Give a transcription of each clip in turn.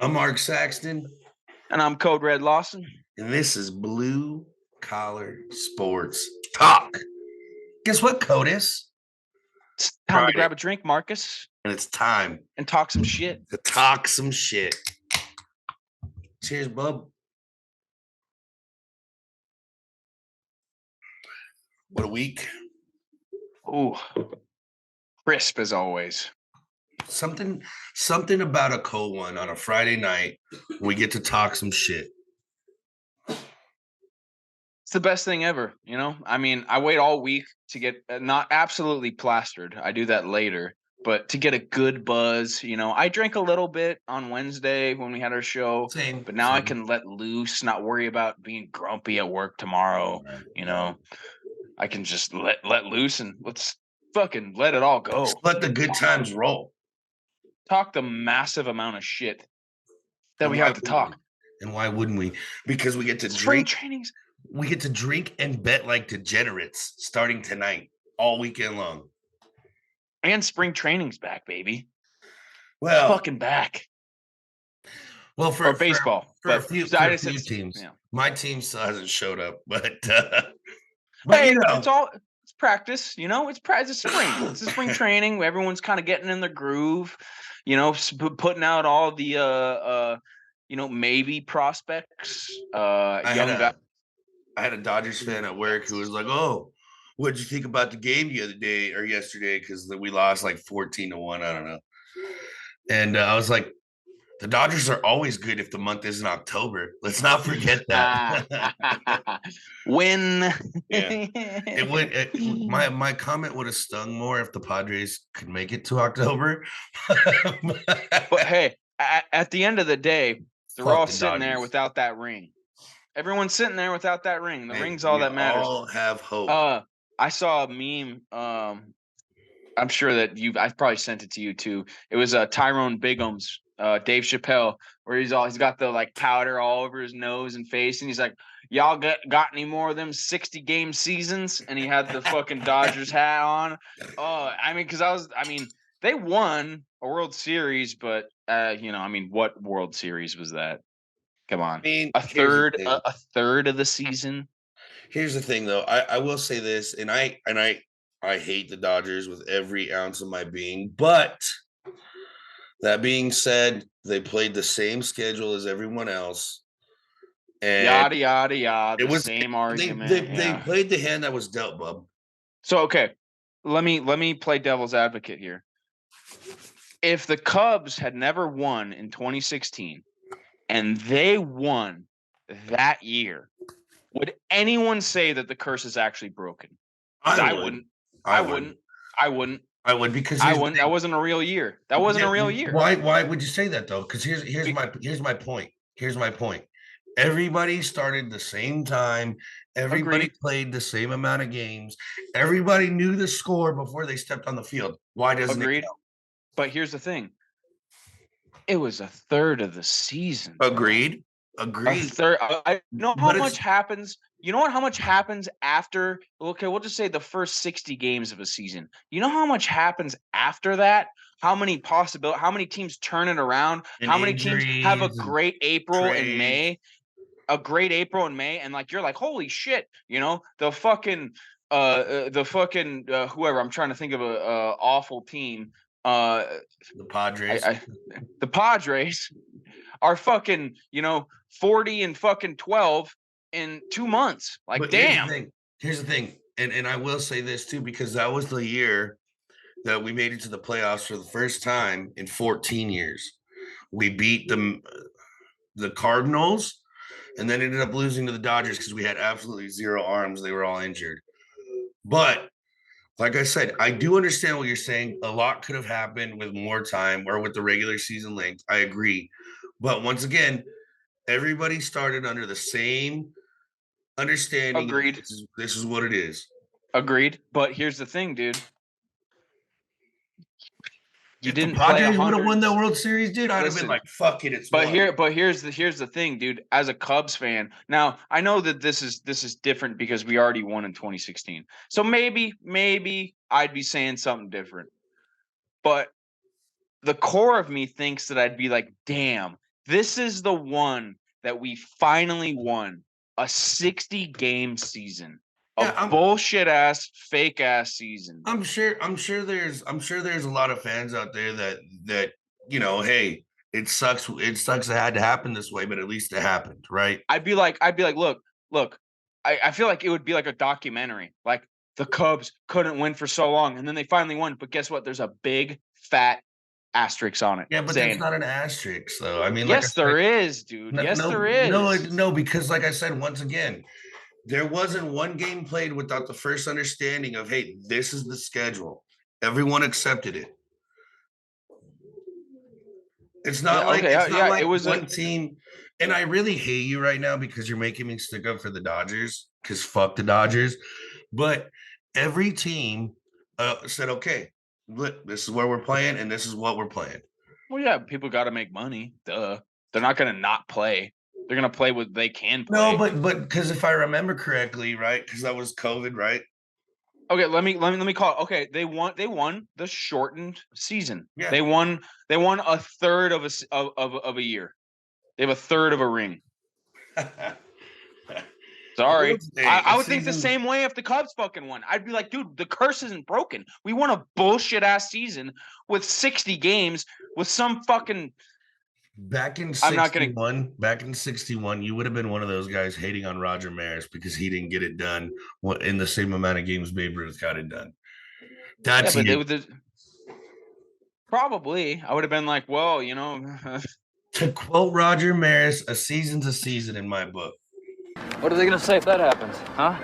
I'm Mark Saxton, And I'm Code Red Lawson. and this is Blue Collar Sports Talk. Guess what, Codis? It's time to grab a drink, Marcus, And it's time and talk some shit. to talk some shit. Cheers, bub. What a week. Ooh, crisp as always. Something about a cold one on a Friday night. We get to talk some shit. It's the best thing ever, you know? I mean, I wait all week to get not absolutely plastered. I do that later, but to get a good buzz, you know, I drank a little bit on Wednesday when we had our show, Same. but now I can let loose, not worry about being grumpy at work tomorrow. You know, I can just let loose and let's fucking let it all go. Just let the good times roll. Talk the massive amount of shit that we have to talk. And why wouldn't we? Because we get to drink. We get to drink and bet like degenerates starting tonight, all weekend long. And spring training's back, baby. Well, it's fucking back. Well, for baseball, for a few teams, yeah. My team still hasn't showed up, but hey, you know, it's practice. You know, it's spring. It's a spring training. Everyone's kind of getting in the groove. You know, putting out all the maybe prospects. I had a Dodgers fan at work who was like, "Oh, what did you think about the game the other day or yesterday? Because we lost like 14-1. I don't know." And I was like, "The Dodgers are always good if the month isn't October. Let's not forget that." When it would. My comment would have stung more if the Padres could make it to October. But hey, at the end of the day, they're all sitting there without that ring. Everyone's sitting there without that ring. The ring's all that matters. All have hope. I saw a meme. I'm sure that I've probably sent it to you too. It was Tyrone Bigum's Dave Chappelle, where he's got the like powder all over his nose and face, and he's like, "Y'all got any more of them 60-game seasons?" And he had the fucking Dodgers hat on. They won a World Series, but what World Series was that? Come on, a third of the season. Here's the thing, though. I will say this, and I hate the Dodgers with every ounce of my being. But that being said, they played the same schedule as everyone else. And yada yada yada. It was the same argument. They played the hand that was dealt, bub. So okay, let me play devil's advocate here. If the Cubs had never won in 2016 and they won that year, would anyone say that the curse is actually broken? I wouldn't. I would because that wasn't a real year. That wasn't a real year. Why would you say that though? Because here's my point. Here's my point. Everybody started the same time. Everybody played the same amount of games. Everybody knew the score before they stepped on the field. Why doesn't it count? But here's the thing. It was a third of the season. Agreed. A third. I know how much happens. You know how much happens after? Okay, we'll just say the first 60 games of a season. You know how much happens after that? How many teams turn it around? How many teams have a great April and May? A great April and May, and like you're like, holy shit, you know, the fucking whoever. I'm trying to think of a awful team. The Padres. The Padres are fucking, 40 and fucking 12 in 2 months. Like, but damn. Here's the thing. And I will say this too, because that was the year that we made it to the playoffs for the first time in 14 years. We beat the Cardinals and then ended up losing to the Dodgers because we had absolutely zero arms. They were all injured. But like I said, I do understand what you're saying. A lot could have happened with more time or with the regular season length. I agree. But once again, everybody started under the same understanding. Agreed. This is what it is. Agreed. But here's the thing, dude. If the Padres would have won the World Series, dude, I'd have been like, "Fuck it, it's." But here's the thing, dude. As a Cubs fan, now I know that this is different because we already won in 2016. So maybe I'd be saying something different. But the core of me thinks that I'd be like, "Damn, This is the one that we finally won, a 60-game season, a Yeah, bullshit ass, fake ass season. I'm sure there's a lot of fans out there that hey, it sucks it had to happen this way, but at least it happened, right? I'd be like, look. I feel like it would be like a documentary. Like the Cubs couldn't win for so long, and then they finally won. But guess what? There's a big fat asterisk on it Yeah, but that's saying, not an asterisk, though. I mean, like I "Yes, said, there is, dude. no, Yes, no, there no, is." no, because like I said, once again, there wasn't one game played without the first understanding of, hey, this is the schedule. Everyone accepted it. It's not Yeah. like Okay. it's not Yeah. It like was a one team, and I really hate you right now because you're making me stick up for the Dodgers because fuck the Dodgers. But every team said, okay, look, this is where we're playing, and this is what we're playing. well. Yeah. People got to make money. Duh. They're not gonna not play. They're gonna play what they can No, play. but because if I remember correctly, right? Because that was COVID, right? Okay. Let me call it. Okay. They won the shortened season. Yeah. They won a third of a year. They have a third of a ring. I will Sorry. say I a would think the season same way if the Cubs fucking won. I'd be like, dude, the curse isn't broken. We won a bullshit ass season with 60 games with some fucking. back in I'm not gonna. 61, back in 61, you would have been one of those guys hating on Roger Maris because he didn't get it done in the same amount of games Babe Ruth got it done. Yeah, That's but they you. would probably. I would have been like, well, To quote Roger Maris, a season's a season in my book. What are they gonna say if that happens, huh?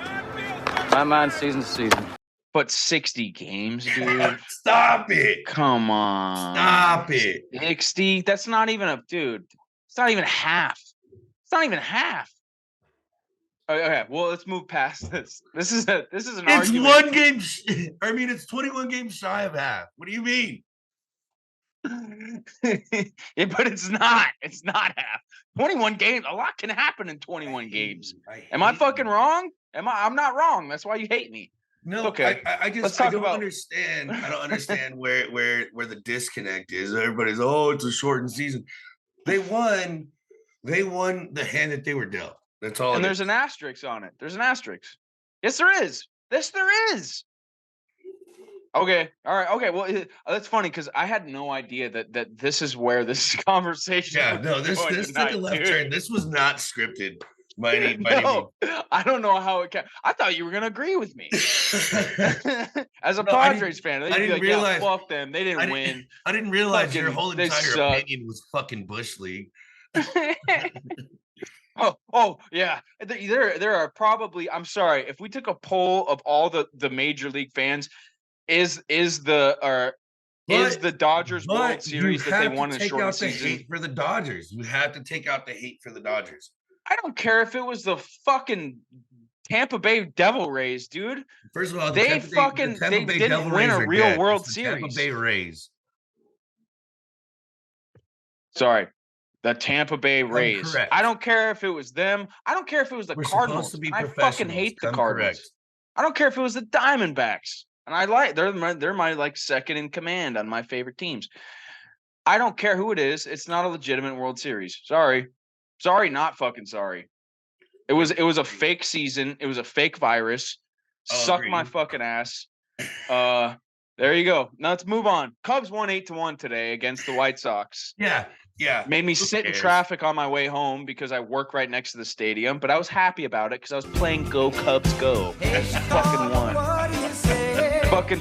My mind, season's season. but 60 games, dude. Stop it. Come on. Stop it. 60. That's not even a dude. It's not even half. It's not even half. Okay, well, let's move past this. This is an It's argument. one game. I mean, it's 21 games shy of half. What do you mean? Yeah, but it's not. It's not half. 21 games. A lot can happen in 21 games. Am I fucking wrong? I'm not wrong. That's why you hate me. No, Okay. I Let's just I talk don't about. understand. I don't understand where the disconnect is. Everybody's it's a shortened season. They won. They won the hand that they were dealt. That's all And it there's is. an asterisk on it. There's an asterisk. Yes, there is. Yes, there is. Okay. All right. Okay. Well, that's funny because I had no idea that this is where this conversation Yeah, was no, this going this took a tonight, left dude. turn. This was not scripted by any means. No, I don't know how it can. I thought you were gonna agree with me. As a No, Padres fan, I you'd be didn't like, "Yeah, realize fuck them. They I didn't didn't win. I didn't realize your Fucking, whole they entire suck." opinion was fucking Bush League. Oh yeah. There are probably. I'm sorry if we took a poll of all the major league fans. Is But the Dodgers World but you Series that they have to won in a take shortened out the season? hate for the Dodgers. You have to take out the hate for the Dodgers. I don't care if it was the fucking Tampa Bay Devil Rays, dude. First of all, the Tampa They Bay didn't Devil win Rays a are real dead. It's World the Tampa Series. Bay Rays. Sorry. The Tampa Bay Come Rays. I correct. don't care if it was them. I don't care if it was the We're supposed to Cardinals. be And I fucking professionals. hate the Come correct. Cardinals. I don't care if it was the Diamondbacks. And I like they're my like second in command on my favorite teams. I don't care who it is. It's not a legitimate World Series. Sorry. Sorry, not fucking sorry. It was a fake season. It was a fake virus. I'll Suck my agree. fucking ass. There you go. Now let's move on. Cubs won 8-1 today against the White Sox. Yeah, yeah. Made me Who sit in cares? traffic on my way home because I work right next to the stadium, but I was happy about it because I was playing Go Cubs Go. Fucking won. Fucking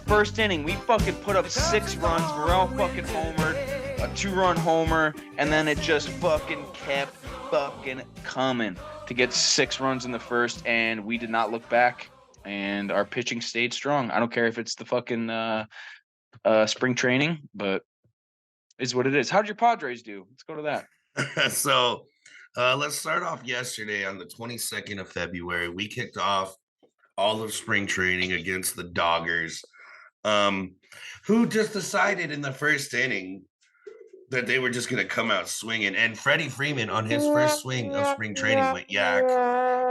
first inning, we fucking put up 6 runs. Morel fucking homered, a 2-run homer, and then it just fucking kept fucking coming to get 6 runs in the first, and we did not look back. And our pitching stayed strong. I don't care if it's the fucking spring training, but is what it is. How'd your Padres do? Let's go to that. So let's start off yesterday on the 22nd of February. We kicked off all of spring training against the Doggers, who just decided in the first inning that they were just going to come out swinging. And Freddie Freeman on his first swing of spring training went yak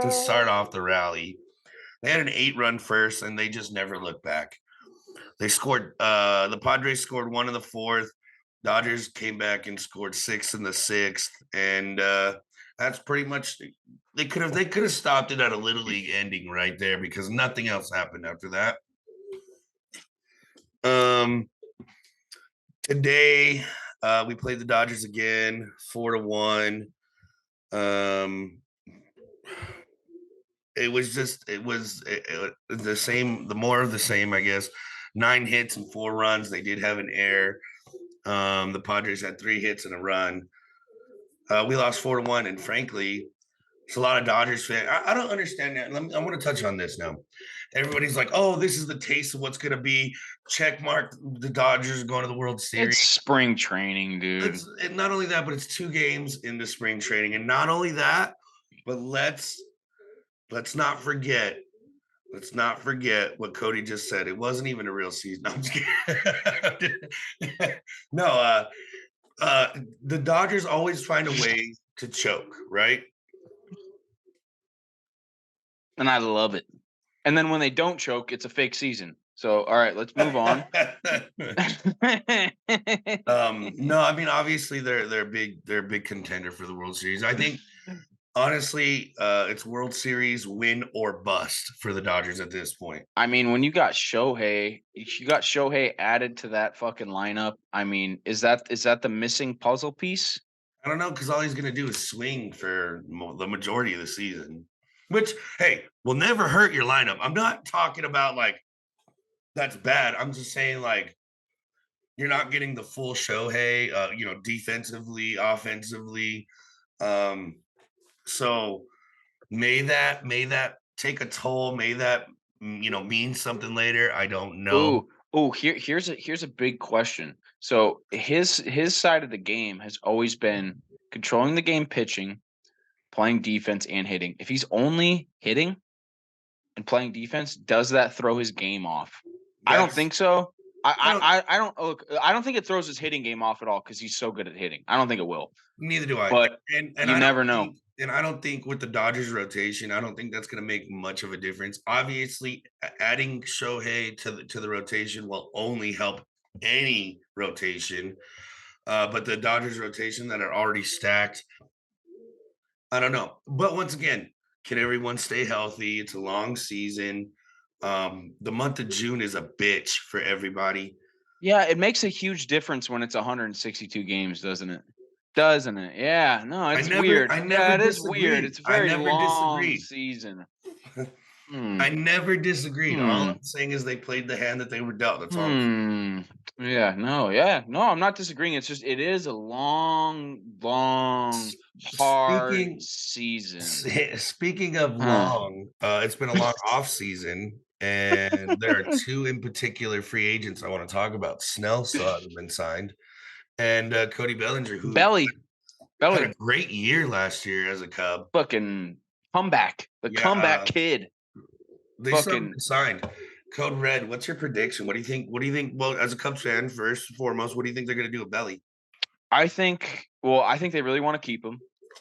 to start off the rally. They had an 8-run first, and they just never looked back. They scored. The Padres scored 1 in the 4th. Dodgers came back and scored 6 in the 6th, and that's pretty much they could have stopped it at a little league ending right there because nothing else happened after that. Today we played the Dodgers again, 4-1. It was the same, the more of the same, I guess. 9 hits and 4 runs. They did have an error. The Padres had 3 hits and a run. We lost 4-1, and frankly, it's a lot of Dodgers fans. I don't understand that. I want to touch on this now. Everybody's like, "Oh, this is the taste of what's going to be." Check mark: the Dodgers are going to the World Series. It's spring training, dude. Not only that, but it's 2 games into spring training, and not only that, but let's not forget. Let's not forget what Cody just said. It wasn't even a real season. No, I'm just kidding. No, the Dodgers always find a way to choke, right? And I love it. And then when they don't choke, it's a fake season. So, all right, let's move on. No, I mean, obviously they're a big contender for the World Series. I think honestly, it's World Series win or bust for the Dodgers at this point. I mean, when you got Shohei added to that fucking lineup. I mean, is that the missing puzzle piece? I don't know, because all he's going to do is swing for the majority of the season, which, hey, will never hurt your lineup. I'm not talking about like that's bad. I'm just saying like you're not getting the full Shohei, defensively, offensively. So may that take a toll. May that mean something later. I don't know. Here's a big question. So his side of the game has always been controlling the game, pitching, playing defense, and hitting. If he's only hitting and playing defense, does that throw his game off? I don't think so. I don't think it throws his hitting game off at all because he's so good at hitting. I don't think it will. Neither do I. But and you never know. And I don't think with the Dodgers rotation, I don't think that's going to make much of a difference. Obviously, adding Shohei to the rotation will only help any rotation. But the Dodgers rotation that are already stacked, I don't know. But once again, can everyone stay healthy? It's a long season. The month of June is a bitch for everybody. Yeah, it makes a huge difference when it's 162 games, doesn't it? Doesn't it? Yeah, no, it's weird. It is weird. It's a very long season. I never disagreed. All I'm saying is they played the hand that they were dealt. That's all. Yeah, no, I'm not disagreeing. It's just it is a long, hard season. Speaking of long, it's been a long off season, and there are 2 in particular free agents I want to talk about. Snell still hasn't been signed, and Cody Bellinger, who had a great year last year as a Cub. Fucking comeback, comeback kid. They still haven't been signed. Code Red, what's your prediction? What do you think? Well, as a Cubs fan, first and foremost, what do you think they're going to do with Belly? I think they really want to keep him,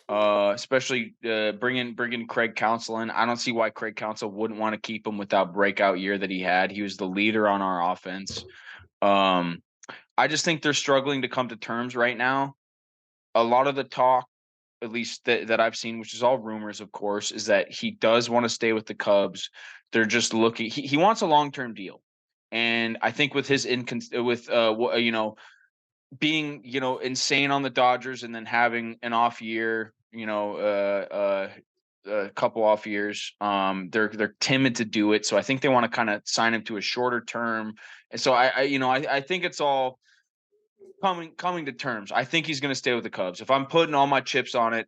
especially bringing Craig Counsell in. I don't see why Craig Counsell wouldn't want to keep him with that breakout year that he had. He was the leader on our offense. I just think they're struggling to come to terms right now. A lot of the talk, at least that I've seen, which is all rumors, of course, is that he does want to stay with the Cubs. They're just looking. He wants a long-term deal, and I think with his being insane on the Dodgers and then having an off year, a couple off years, they're timid to do it. So I think they want to kind of sign him to a shorter term. And so I think it's all coming to terms. I think he's going to stay with the Cubs. If I'm putting all my chips on it,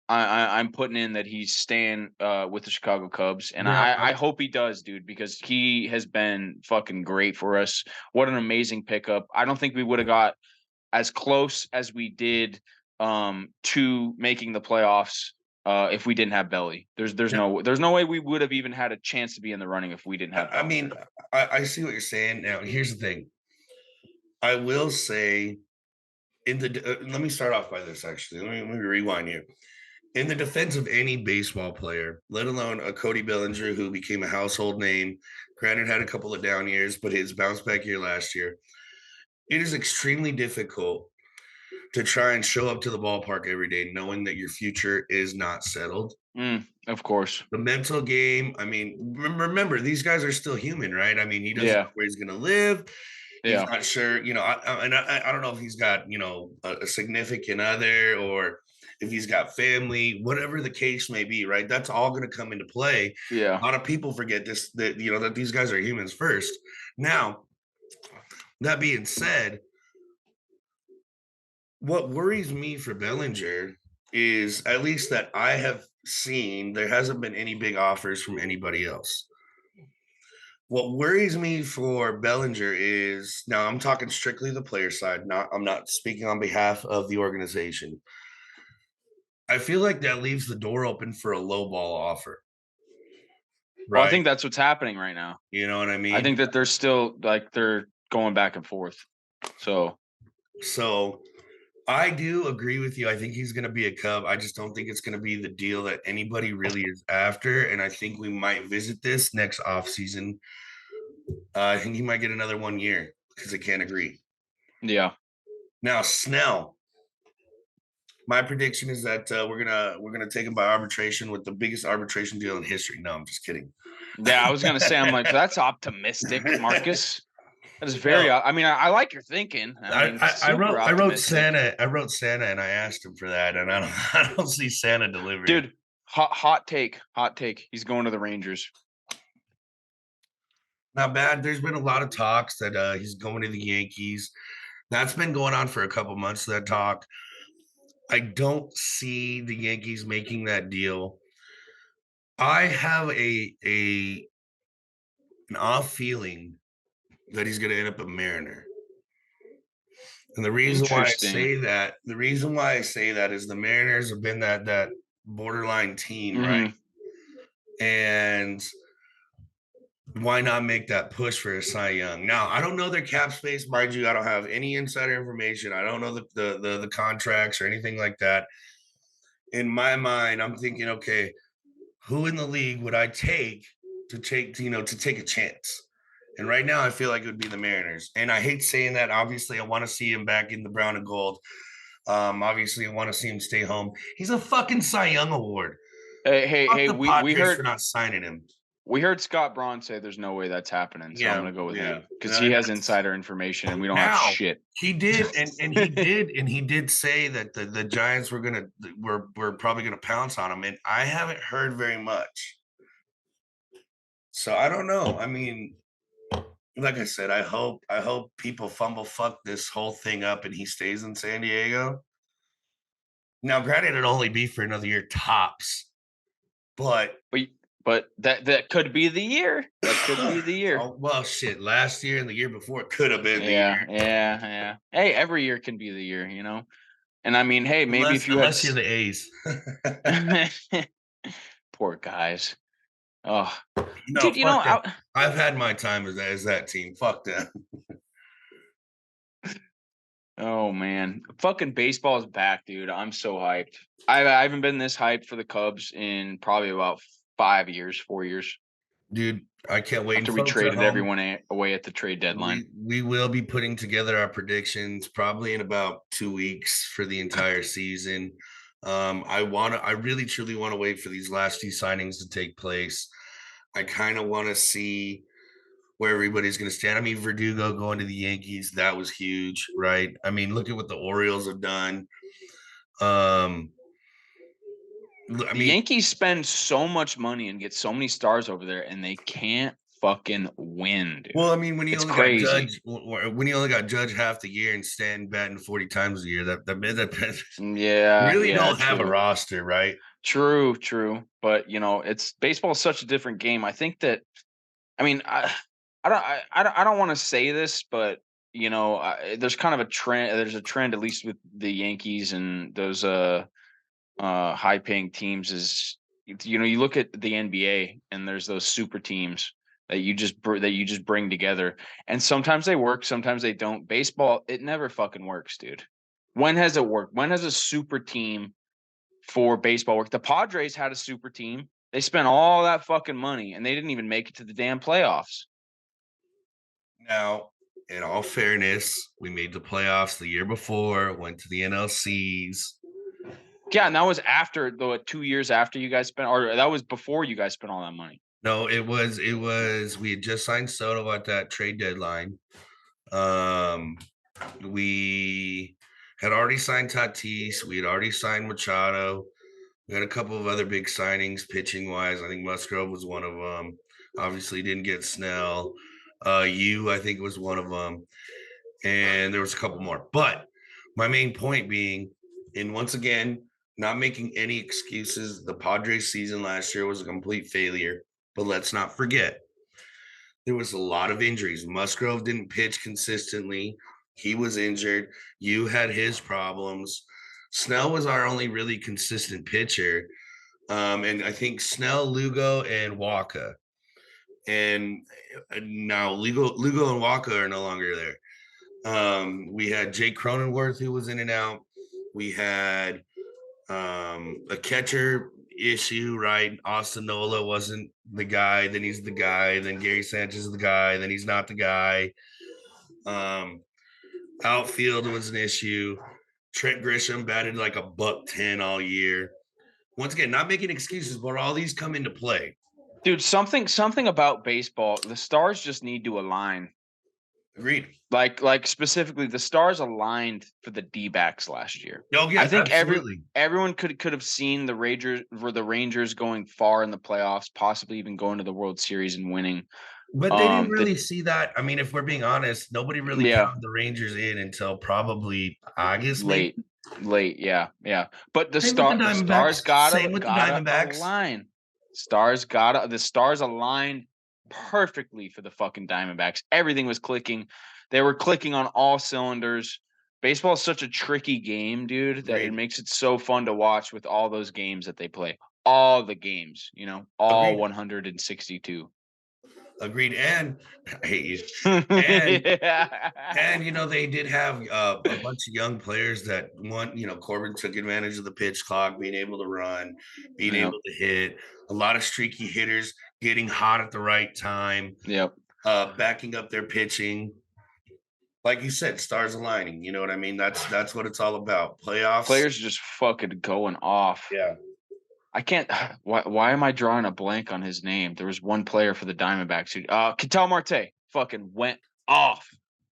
I'm putting in that he's staying with the Chicago Cubs, and I hope he does, dude, because he has been fucking great for us. What an amazing pickup! I don't think we would have got as close as we did to making the playoffs if we didn't have Belly. There's no way we would have even had a chance to be in the running if we didn't have Belly. I mean, I see what you're saying. Now, here's the thing. I will say, let me start off by this. Actually, let me rewind here. In the defense of any baseball player, let alone a Cody Bellinger who became a household name, granted had a couple of down years, but his bounce back year last year, it is extremely difficult to try and show up to the ballpark every day knowing that your future is not settled. Of course. The mental game, I mean, remember, these guys are still human, right? I mean, he doesn't know Yeah. where he's going to live. He's Yeah. not sure, you know, I don't know if he's got, you know, a significant other or if he's got family, whatever the case may be, right? That's all going to come into play. Yeah. A lot of people forget this, that, you know, that these guys are humans first. Now, that being said, what worries me for Bellinger is, at least that I have seen, there hasn't been any big offers from anybody else. What worries me for Bellinger is, now I'm talking strictly the player side, I'm not speaking on behalf of the organization. I feel like that leaves the door open for a low ball offer. Well, I Right. think that's what's happening right now. You know what I mean? I think that they're still like they're going back and forth. So I do agree with you. I think he's going to be a Cub. I just don't think it's going to be the deal that anybody really is after. And I think we might visit this next offseason. I think he might get another 1 year because they can't agree. yeah. Now, Snell. My prediction is that we're gonna take him by arbitration with the biggest arbitration deal in history. No, I'm just kidding. Yeah, I was gonna say, I'm like, that's optimistic, Marcus. That is very. No. I mean, I like your thinking. I mean, I super wrote optimistic. Santa. I wrote Santa, and I asked him for that, and I don't see Santa delivering. Dude, hot take. He's going to the Rangers. Not bad. There's been a lot of talks that he's going to the Yankees. That's been going on for a couple months. That talk. I don't see the Yankees making that deal. I have an off feeling that he's going to end up a Mariner. And the reason why I say that is the Mariners have been that borderline team, right? And why not make that push for a Cy Young? Now, I don't know their cap space, mind you. I don't have any insider information. I don't know the contracts or anything like that. In my mind, I'm thinking, okay, who in the league would I take to take a chance? And right now, I feel like it would be the Mariners. And I hate saying that. Obviously, I want to see him back in the brown and gold. Obviously, I want to see him stay home. He's a fucking Cy Young award. Hey, we heard for not signing him. We heard Scott Braun say there's no way that's happening. So I'm gonna go with him because No, he has insider information and we don't have shit. He did, and he did say that the Giants were probably gonna pounce on him, and I haven't heard very much. So I don't know. I mean, like I said, I hope people fumble fuck this whole thing up and he stays in San Diego. Now, granted, it'll only be for another year tops, but that could be the year. That could be the year. Oh, well, shit. Last year and the year before it could have been the year. Yeah. Hey, every year can be the year, you know. And I mean, hey, maybe unless you're the A's. Poor guys. Oh, no, dude, you know, I've had my time as that team. Fuck them. Oh man, fucking baseball is back, dude. I'm so hyped. I haven't been this hyped for the Cubs in probably about 4 years. Dude, I can't wait. After we traded everyone away at the trade deadline. We will be putting together our predictions probably in about 2 weeks for the entire season. I really truly want to wait for these last few signings to take place. I kind of want to see where everybody's going to stand. I mean, Verdugo going to the Yankees, that was huge, right? I mean, look at what the Orioles have done. The Yankees spend so much money and get so many stars over there, and they can't fucking win, dude. Well, I mean, when you only got Judge half the year and Stanton batting 40 times a year, that really don't have a roster, right? True. But you know, baseball is such a different game. I think that, I mean, I don't want to say this, but you know, there's kind of a trend. There's a trend, at least with the Yankees and those high-paying teams. Is, you know, you look at the NBA and there's those super teams that you just bring together, and sometimes they work, sometimes they don't. Baseball, it never fucking works, dude. When has it worked? When has a super team for baseball worked? The Padres had a super team. They spent all that fucking money and they didn't even make it to the damn playoffs. Now, in all fairness, we made the playoffs the year before, went to the NLCs. Yeah, and that was after 2 years after you guys spent, or that was before you guys spent all that money. No, it was we had just signed Soto at that trade deadline. We had already signed Tatis, we had already signed Machado. We had a couple of other big signings pitching wise. I think Musgrove was one of them. Obviously didn't get Snell. I think was one of them. And there was a couple more. But my main point being, and once again, not making any excuses. The Padres season last year was a complete failure. But let's not forget, there was a lot of injuries. Musgrove didn't pitch consistently. He was injured. You had his problems. Snell was our only really consistent pitcher. And I think Snell, Lugo, and Waka. And now Lugo and Waka are no longer there. We had Jake Cronenworth who was in and out. We had a catcher issue, right? Austin Nola wasn't the guy, then he's the guy, then Gary Sanchez is the guy, then he's not the guy. Outfield was an issue. Trent Grisham batted like a $110 all year. Once again, not making excuses, but all these come into play. Dude, something about baseball, the stars just need to align. Agreed. Like specifically, the stars aligned for the D-backs last year. Oh yeah, I think absolutely. everyone could have seen the Rangers going far in the playoffs, possibly even going to the World Series and winning. But they didn't really see that. I mean, if we're being honest, nobody really counted the Rangers in until probably August, late, yeah. But the Same stars got Diamondbacks. align. The stars aligned perfectly for the fucking Diamondbacks. Everything was clicking. They were clicking on all cylinders. Baseball is such a tricky game, dude, that it makes it so fun to watch with all those games that they play. All the games, all Agreed. 162. Agreed. And I hate you. And, and they did have a bunch of young players that Corbin took advantage of the pitch clock, being able to run, being able to hit. A lot of streaky hitters getting hot at the right time. Yep. Backing up their pitching. Like you said, stars aligning. You know what I mean? That's what it's all about. Playoffs. Players just fucking going off. Yeah. I can't. Why am I drawing a blank on his name? There was one player for the Diamondbacks who, Ketel Marte, fucking went off.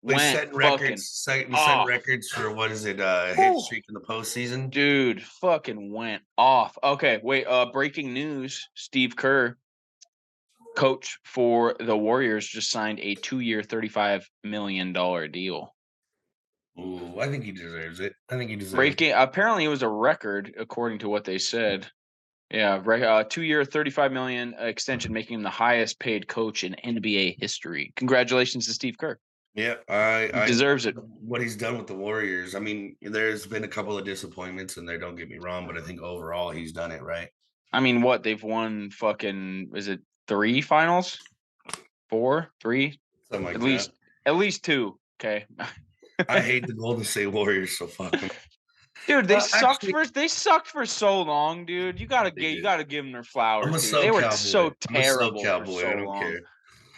Set records for what is it? Hit streak in the postseason. Dude, fucking went off. Okay, wait. Breaking news: Steve Kerr, coach for the Warriors, just signed a 2-year, $35 million deal. Ooh, I think he deserves it. Apparently, it was a record, according to what they said. Yeah, right. 2-year, $35 million extension, making him the highest paid coach in NBA history. Congratulations to Steve Kerr. Yeah, he deserves it. What he's done with the Warriors. I mean, there's been a couple of disappointments in there. Don't get me wrong, but I think overall he's done it right. I mean, what they've won? Fucking, is it 3 finals? 4, 3? Something like that. At least 2. Okay. I hate the Golden State Warriors, so fuck them. Dude, they sucked for so long, dude. You gotta give them their flowers. They were so terrible. Cowboy. I don't care.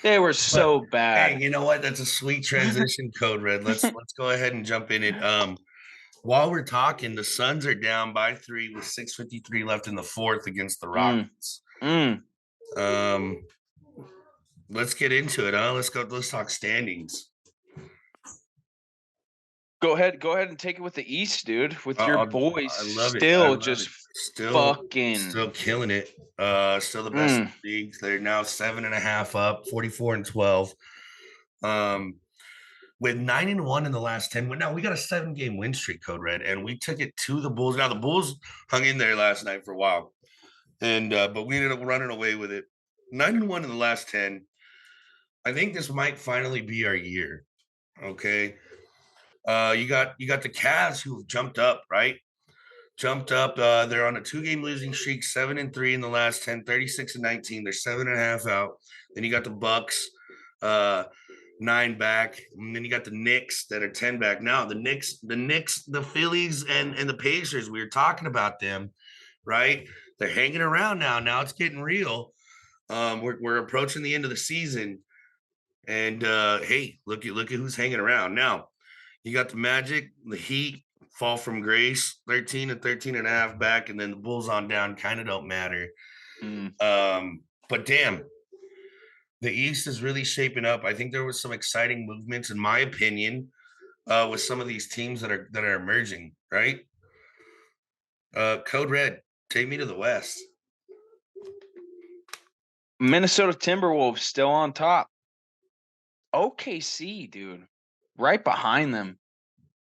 They were so bad. Hey, you know what? That's a sweet transition, Code Red. Let's go ahead and jump in it. While we're talking, the Suns are down by 3 with 6:53 left in the fourth against the Rockets. Let's get into it, huh? Let's talk standings. Go ahead and take it with the East, dude. With your boys still killing it. Still the best in the league. They're now 7.5 up, 44-12. With 9-1 in the last 10. Now we got a 7-game win streak, Code Red, and we took it to the Bulls. Now the Bulls hung in there last night for a while, and but we ended up running away with it. 9-1 in the last 10. I think this might finally be our year. Okay. You got the Cavs who've jumped up, right? They're on a 2-game losing streak, 7-3 in the last 10, 36-19. They're 7.5 out. Then you got the Bucks, 9 back, and then you got the Knicks that are 10 back. Now the Knicks, the Phillies, and the Pacers. We were talking about them, right? They're hanging around now. Now it's getting real. We're approaching the end of the season. And hey, look at who's hanging around now. You got the Magic, the Heat fall from grace, 13 and 13 and a half back, and then the Bulls on down kind of don't matter. Mm. But damn, the East is really shaping up. I think there was some exciting movements, in my opinion, with some of these teams that are emerging. Right? Code Red, take me to the West. Minnesota Timberwolves still on top. OKC, dude, right behind them.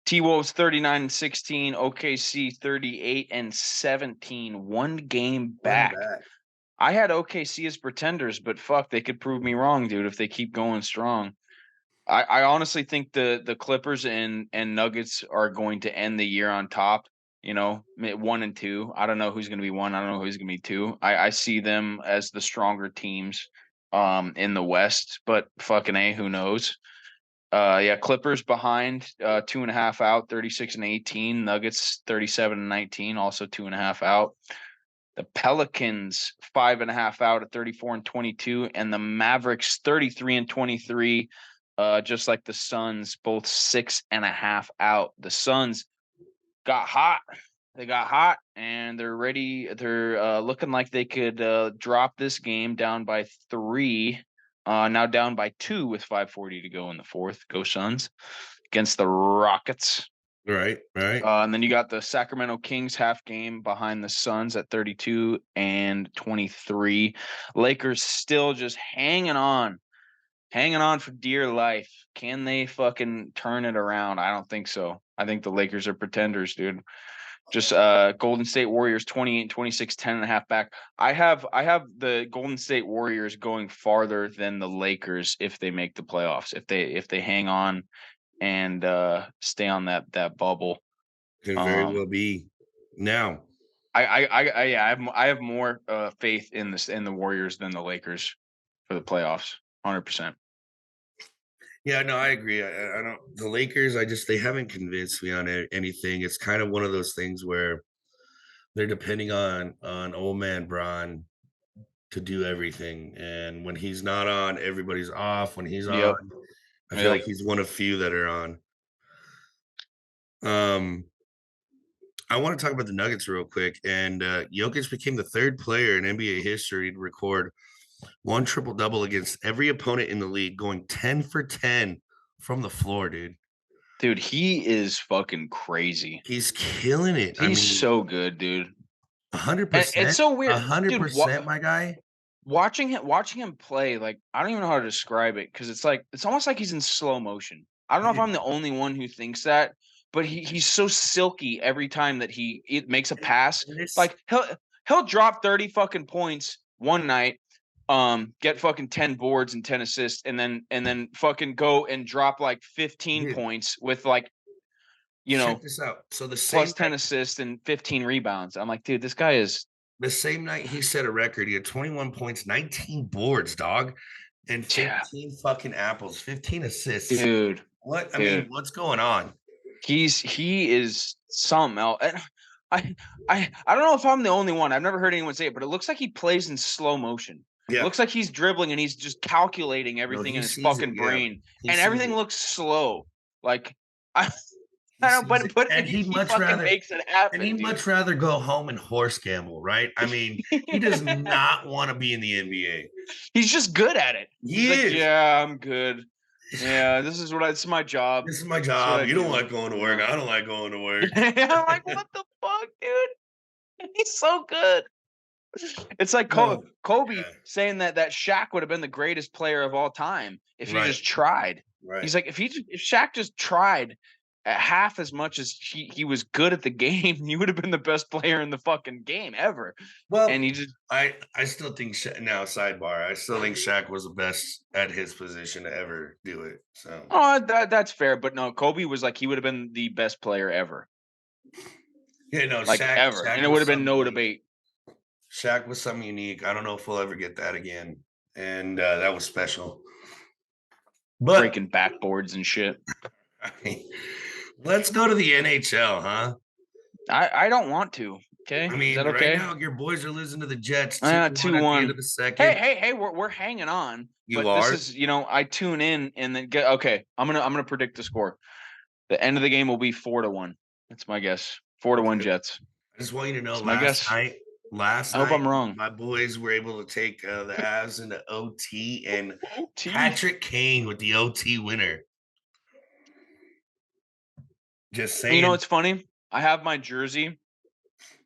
T-Wolves 39-16, OKC 38-17, 1 game back. I had OKC as pretenders, but fuck, they could prove me wrong, dude, if they keep going strong. I honestly think the Clippers and Nuggets are going to end the year on top. 1 and 2. I don't know who's going to be 1. I don't know who's going to be 2. I see them as the stronger teams in the West, but fucking A, who knows? Yeah, Clippers behind 2.5 out, 36-18. Nuggets 37-19, also 2.5 out. The Pelicans 5.5 out at 34-22, and the Mavericks 33-23. Just like the Suns, both 6.5 out. The Suns got hot. They got hot, and they're ready. They're looking like they could drop this game down by 3. Now down by 2 with 5:40 to go in the fourth. Go Suns against the Rockets. Right. And then you got the Sacramento Kings half game behind the Suns at 32-23. Lakers still just hanging on for dear life. Can they fucking turn it around? I don't think so. I think the Lakers are pretenders, dude. Just Golden State Warriors 28-26, 10.5 back. I have the Golden State Warriors going farther than the Lakers if they make the playoffs. If they hang on and stay on that bubble. Could very well be. Now, I have more faith in the Warriors than the Lakers for the playoffs. 100%. Yeah, no, I agree. I don't. The Lakers, they haven't convinced me on anything. It's kind of one of those things where they're depending on old man Bron to do everything, and when he's not on, everybody's off. When he's on, Yep. I feel like he's one of few that are on. I want to talk about the Nuggets real quick. And Jokic became the 3rd player in NBA history to record 1 triple-double against every opponent in the league, going 10 for 10 from the floor, dude. Dude, he is fucking crazy. He's killing it. He's so good, dude. 100%. It's so weird. 100%, my guy. Watching him play, like, I don't even know how to describe it, because it's almost like he's in slow motion. I don't know if I'm the only one who thinks that, but he's so silky every time that he makes a pass. Like he'll drop 30 fucking points one night, get fucking 10 boards and 10 assists, and then fucking go and drop like 15 points with like, check this out. So the plus 10 assists and 15 rebounds. I'm like, dude, this guy is. The same night he set a record. He had 21 points, 19 boards, dog, and 15 fucking apples, 15 assists. Dude. What? I mean, what's going on? He is something else. I don't know if I'm the only one. I've never heard anyone say it, but it looks like he plays in slow motion. Yeah. It looks like he's dribbling and he's just calculating everything in his fucking brain. And everything looks slow. Like I don't, but he fucking makes it happen. And he'd much rather go home and horse gamble, right? I mean, he does not want to be in the NBA. He's just good at it. He's like, yeah, I'm good. Yeah, this is my job. This is my job. You don't like going to work. I don't like going to work. I'm like, what the fuck, dude? He's so good. It's like Kobe saying that Shaq would have been the greatest player of all time if he just tried. Right. He's like, if Shaq just tried half as much as he was good at the game, he would have been the best player in the fucking game ever. Well, and he just I still think sidebar, I still think Shaq was the best at his position to ever do it. So that's fair, but no, Kobe was like, he would have been the best player ever. Yeah, no, like Shaq, ever, Shaq and it would have been no debate. Shaq was something unique. I don't know if we'll ever get that again, and that was special. But breaking backboards and shit. Let's go to the NHL, huh? I don't want to. Okay, I is mean, that right okay? now your boys are losing to the Jets 2-1 at the end 2-1. of the second. Hey, we're hanging on. You But this are? is, I tune in and then get okay. I'm gonna predict the score. The end of the game will be 4-1. That's my guess. 4-1 Okay. Jets. I just want you to know, That's my guess. last I hope night, I'm wrong. my boys were able to take the Avs into OT, and OT. Patrick Kane with the OT winner. Just saying. You know, it's funny. I have my jersey,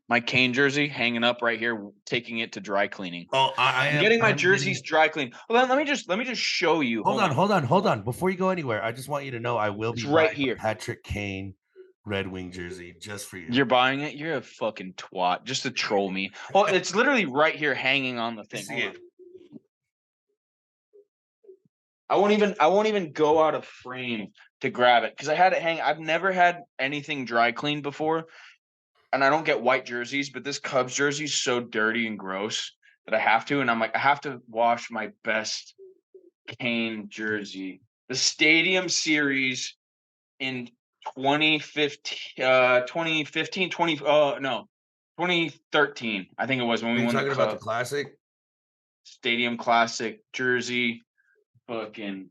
my Kane jersey, hanging up right here, taking it to dry cleaning. Oh, I'm getting my jerseys dry cleaned. Well, let me just show you. Hold on. Before you go anywhere, I just want you to know I will It's be right buying here. a Patrick Kane Red Wing jersey just for you. You're buying it? You're a fucking twat. Just to troll me. Oh, it's literally right here hanging on the thing. Hold on. I won't even go out of frame to grab it because I had it hang. I've never had anything dry cleaned before, and I don't get white jerseys, but this Cubs jersey is so dirty and gross that I have to, and I'm like, I have to wash my best Kane jersey. The Stadium Series in 2013. I think it was when Are we you won the talking about the Cup. classic? Stadium Classic jersey. Fucking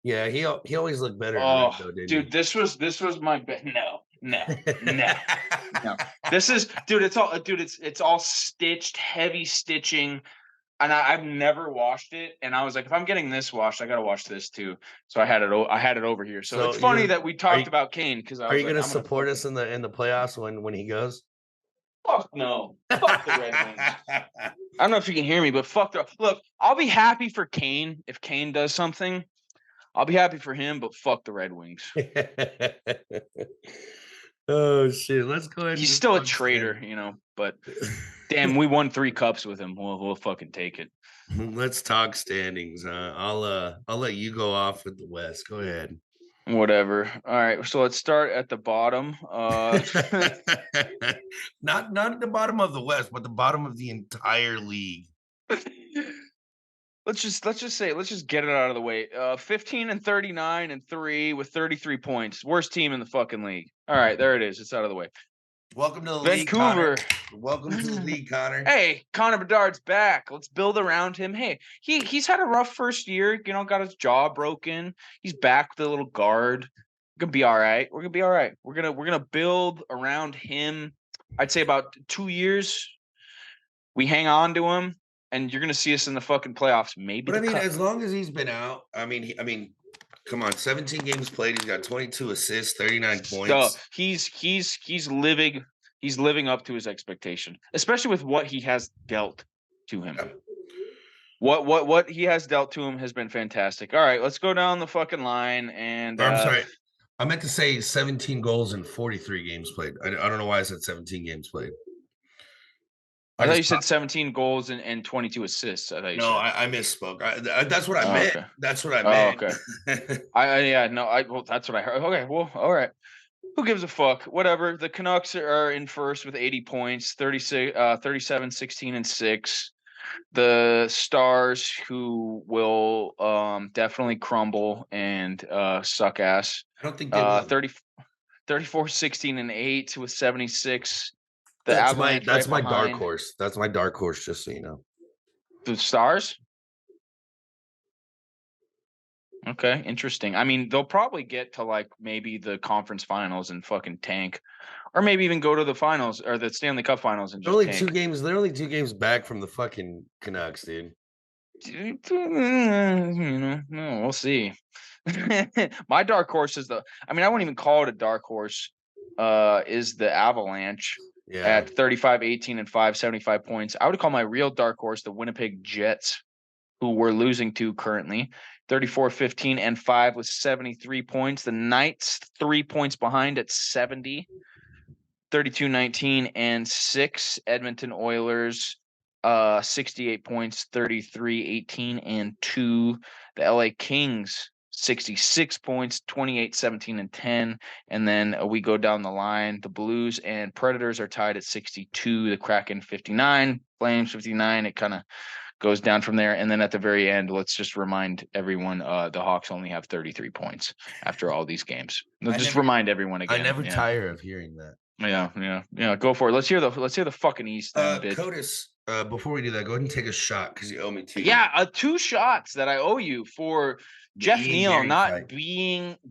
Yeah, he always looked better in red though, didn't dude, this was my bet. No. This is it's all stitched, heavy stitching. And I've never washed it, and I was like, if I'm getting this washed, I gotta wash this too. So I had it over here. So it's funny that we talked about Kane because I Are was you like, gonna I'm gonna support us in the playoffs when he goes? fuck no, fuck the Red Wings. I don't know if you can hear me, but look. I'll be happy for Kane if Kane does something. I'll be happy for him, but fuck the Red Wings. Oh shit! Let's go ahead. He's still a traitor, But damn, we won 3 cups with him. We'll fucking take it. Let's talk standings. I'll let you go off with the West. Go ahead. Whatever. All right, so let's start at the bottom. Not at the bottom of the West, but the bottom of the entire league. Let's just get it out of the way. 15-39-3 with 33 points. Worst team in the fucking league. All right, there it is. It's out of the way. Welcome to the Vancouver. league, Connor. Welcome to the league, Connor. Hey, Connor Bedard's back. Let's build around him. Hey, he's had a rough first year. Got his jaw broken. He's back with a little guard. We're gonna be all right. We're gonna build around him. I'd say about 2 years. We hang on to him, and you're gonna see us in the fucking playoffs. Maybe. But I mean, as long as he's been out, I mean, come on, 17 games played. He's got 22 assists, 39 points. So he's living up to his expectation, especially with what he has dealt to him. Yeah. What he has dealt to him has been fantastic. All right, let's go down the fucking line. And I'm sorry, I meant to say 17 goals in 43 games played. I don't know why I said 17 games played. I thought you said 17 goals and 22 assists. I misspoke. That's what I meant. Okay. That's what I meant. Okay. Well, that's what I heard. Okay, well, all right. Who gives a fuck? Whatever. The Canucks are in first with 80 points, 37, 16, and 6. The Stars, who will definitely crumble and suck ass. I don't think they will. 34, 16, and 8 with 76. That's my dark horse. That's my dark horse, just so you know. The Stars? Okay, interesting. I mean, they'll probably get to like maybe the conference finals and fucking tank, or maybe even go to the finals or the Stanley Cup finals and just tank. They're only 2 games back from the fucking Canucks, dude. No, we'll see. My dark horse is I wouldn't even call it a dark horse. Is the Avalanche at 35, 18, and 5, 75 points. I would call my real dark horse the Winnipeg Jets, who we're losing to currently. 34, 15, and 5 with 73 points. The Knights 3 points behind at 70. 32, 19, and 6. Edmonton Oilers 68 points, 33, 18, and 2. The LA Kings 66 points, 28, 17, and 10. And then we go down the line. The Blues and Predators are tied at 62. The Kraken 59, Flames 59. It kind of goes down from there. And then at the very end, let's just remind everyone the Hawks only have 33 points after all these games. Remind everyone again. I never tire of hearing that. Yeah. Go for it. Let's hear the fucking East then, bitch. Codis, before we do that, go ahead and take a shot because you owe me 2. Yeah, 2 shots that I owe you for The Jeff Ian Neal Gary not fight.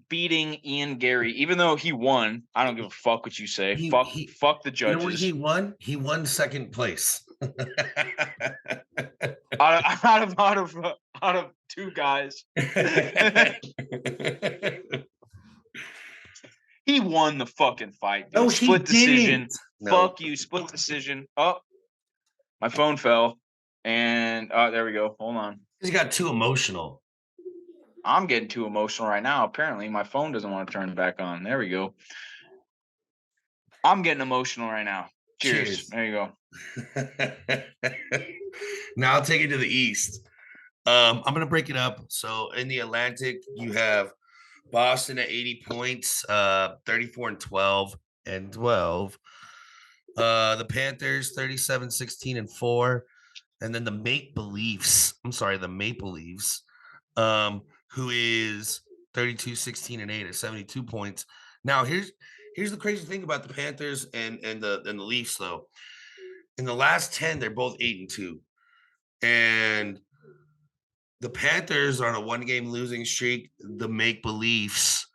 beating Ian Gary, even though he won. I don't give a fuck what you say. Fuck the You know what judges. he won? He won second place. out of 2 guys. He won the fucking fight, dude. No, Split decision. No. Fuck you, split decision. Oh, my phone fell. And there we go. Hold on. He got too emotional. I'm getting too emotional right now. Apparently, my phone doesn't want to turn back on. There we go. I'm getting emotional right now. Cheers. There you go. Now I'll take it to the East. I'm going to break it up. So in the Atlantic, you have Boston at 80 points, 34-12 and 12. The Panthers 37-16-4. And then the Maple Leafs, who is 32-16-8 at 72 points. Now here's the crazy thing about the Panthers and the Leafs though. In the last 10, they're both 8-2. And the Panthers are on a 1-game losing streak. The Maple Leafs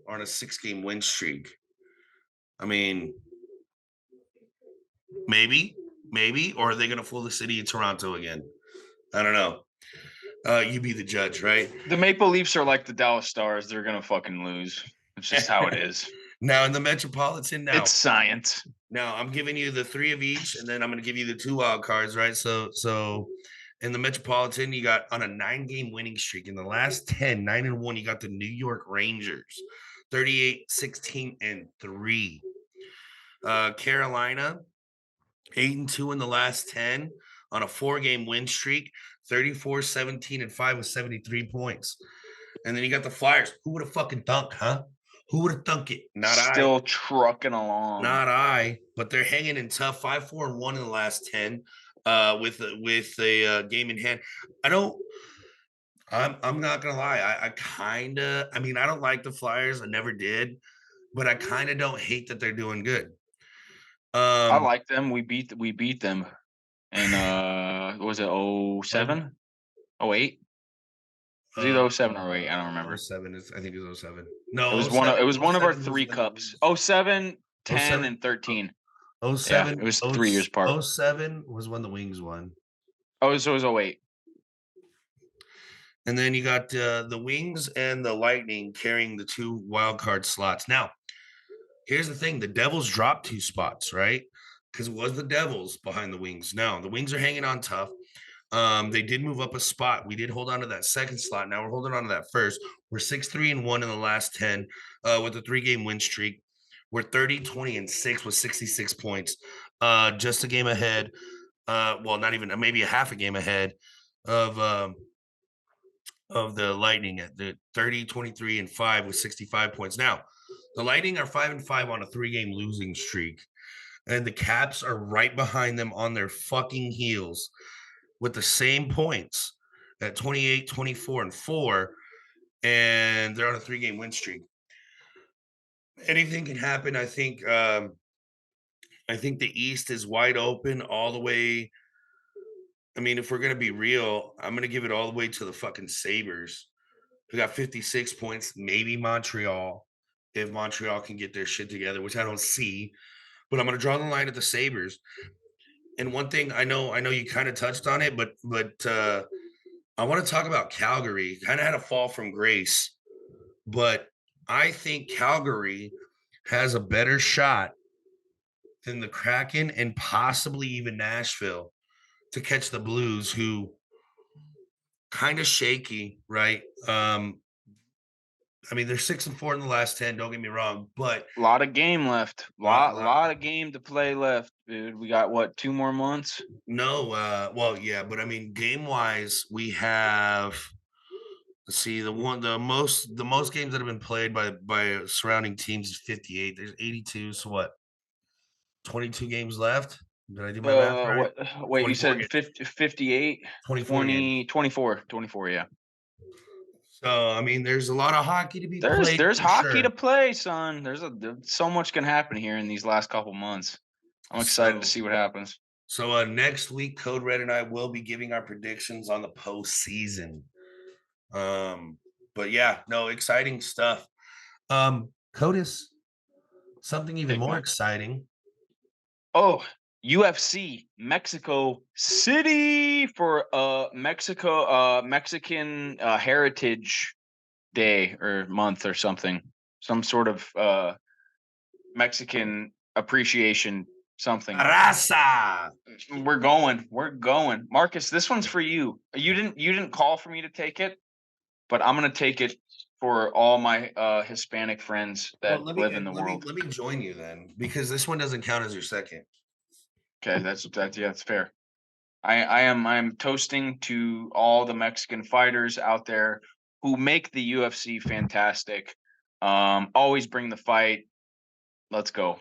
are on a 6-game win streak. I mean, maybe, or are they going to fool the city of Toronto again? I don't know. You be the judge, right? The Maple Leafs are like the Dallas Stars. They're going to fucking lose. It's just how it is. Now in the Metropolitan, it's science. Now I'm giving you the 3 of each, and then I'm going to give you the 2 wild cards, right? So in the Metropolitan, you got on a 9-game winning streak. In the last 10, 9-1, you got the New York Rangers, 38-16-3. Carolina, 8-2 in the last 10 on a 4-game win streak, 34-17-5 with 73 points. And then you got the Flyers. Who would have fucking thunk, huh? Who would have thunk it? Still trucking along. Not I, but they're hanging in tough. 5-4-1 in the last 10 with a game in hand. I'm not gonna lie. I don't like the Flyers. I never did, but I kind of don't hate that they're doing good. I like them. We beat them. And was it 07? 08? Was it either 07 or 08? I don't remember. 07 is, I think it was 07. No, it was one of our 3 cups. 07, 10, and 13. 07. Yeah, it was 3 years apart. 07 was when the Wings won. Oh, so it was 08. And then you got the Wings and the Lightning carrying the 2 wild card slots. Now, here's the thing. The Devils dropped 2 spots, right? Because it was the Devils behind the Wings. Now, the Wings are hanging on tough. They did move up a spot. We did hold on to that second slot. Now we're holding on to that first. We're 6-3-1 in the last 10 with a 3-game win streak. We're 30-20-6 with 66 points. Just a game ahead. Not even, maybe a half a game ahead of the Lightning at the 30-23-5 with 65 points. Now, the Lightning are 5-5 on a 3-game losing streak. And the Caps are right behind them on their fucking heels with the same points at 28-24-4, and they're on a 3-game win streak. Anything can happen. I think the East is wide open all the way. I mean, if we're gonna be real, I'm gonna give it all the way to the fucking Sabres, who got 56 points. Maybe Montreal, if Montreal can get their shit together, which I don't see. But I'm gonna draw the line at the Sabres. And one thing I know you kind of touched on it, but I want to talk about Calgary. Kind of had a fall from grace, but I think Calgary has a better shot than the Kraken and possibly even Nashville to catch the Blues, who kind of shaky, right? I mean, they're 6-4 in the last 10. Don't get me wrong, but a lot of game left. Lot of game to play left, dude. We got what, 2 more months? No, yeah, but I mean, game wise, we have. Let's see, the most games that have been played by surrounding teams is 58. There's 82. So what? 22 games left. Did I do my math right? Wait, you said 58, 24 20, 24, yeah. So I mean, there's a lot of hockey to be There's played for hockey sure. to play, son. There's so much can happen here in these last couple months. I'm excited to So see what happens. next week, Code Red and I will be giving our predictions on the postseason. But yeah, no, exciting stuff. Codis, something even Big more man. exciting. Oh, UFC Mexico City for Mexican Heritage Day or month or something. Some sort of Mexican appreciation something. Raza. We're going. We're going. Marcus, this one's for you. You didn't call for me to take it, but I'm gonna take it for all my Hispanic friends Well, that live in the world. let me join you then, because this one doesn't count as your second. Okay, that's yeah, that's fair. I'm toasting to all the Mexican fighters out there who make the UFC fantastic. Always bring the fight. Let's go.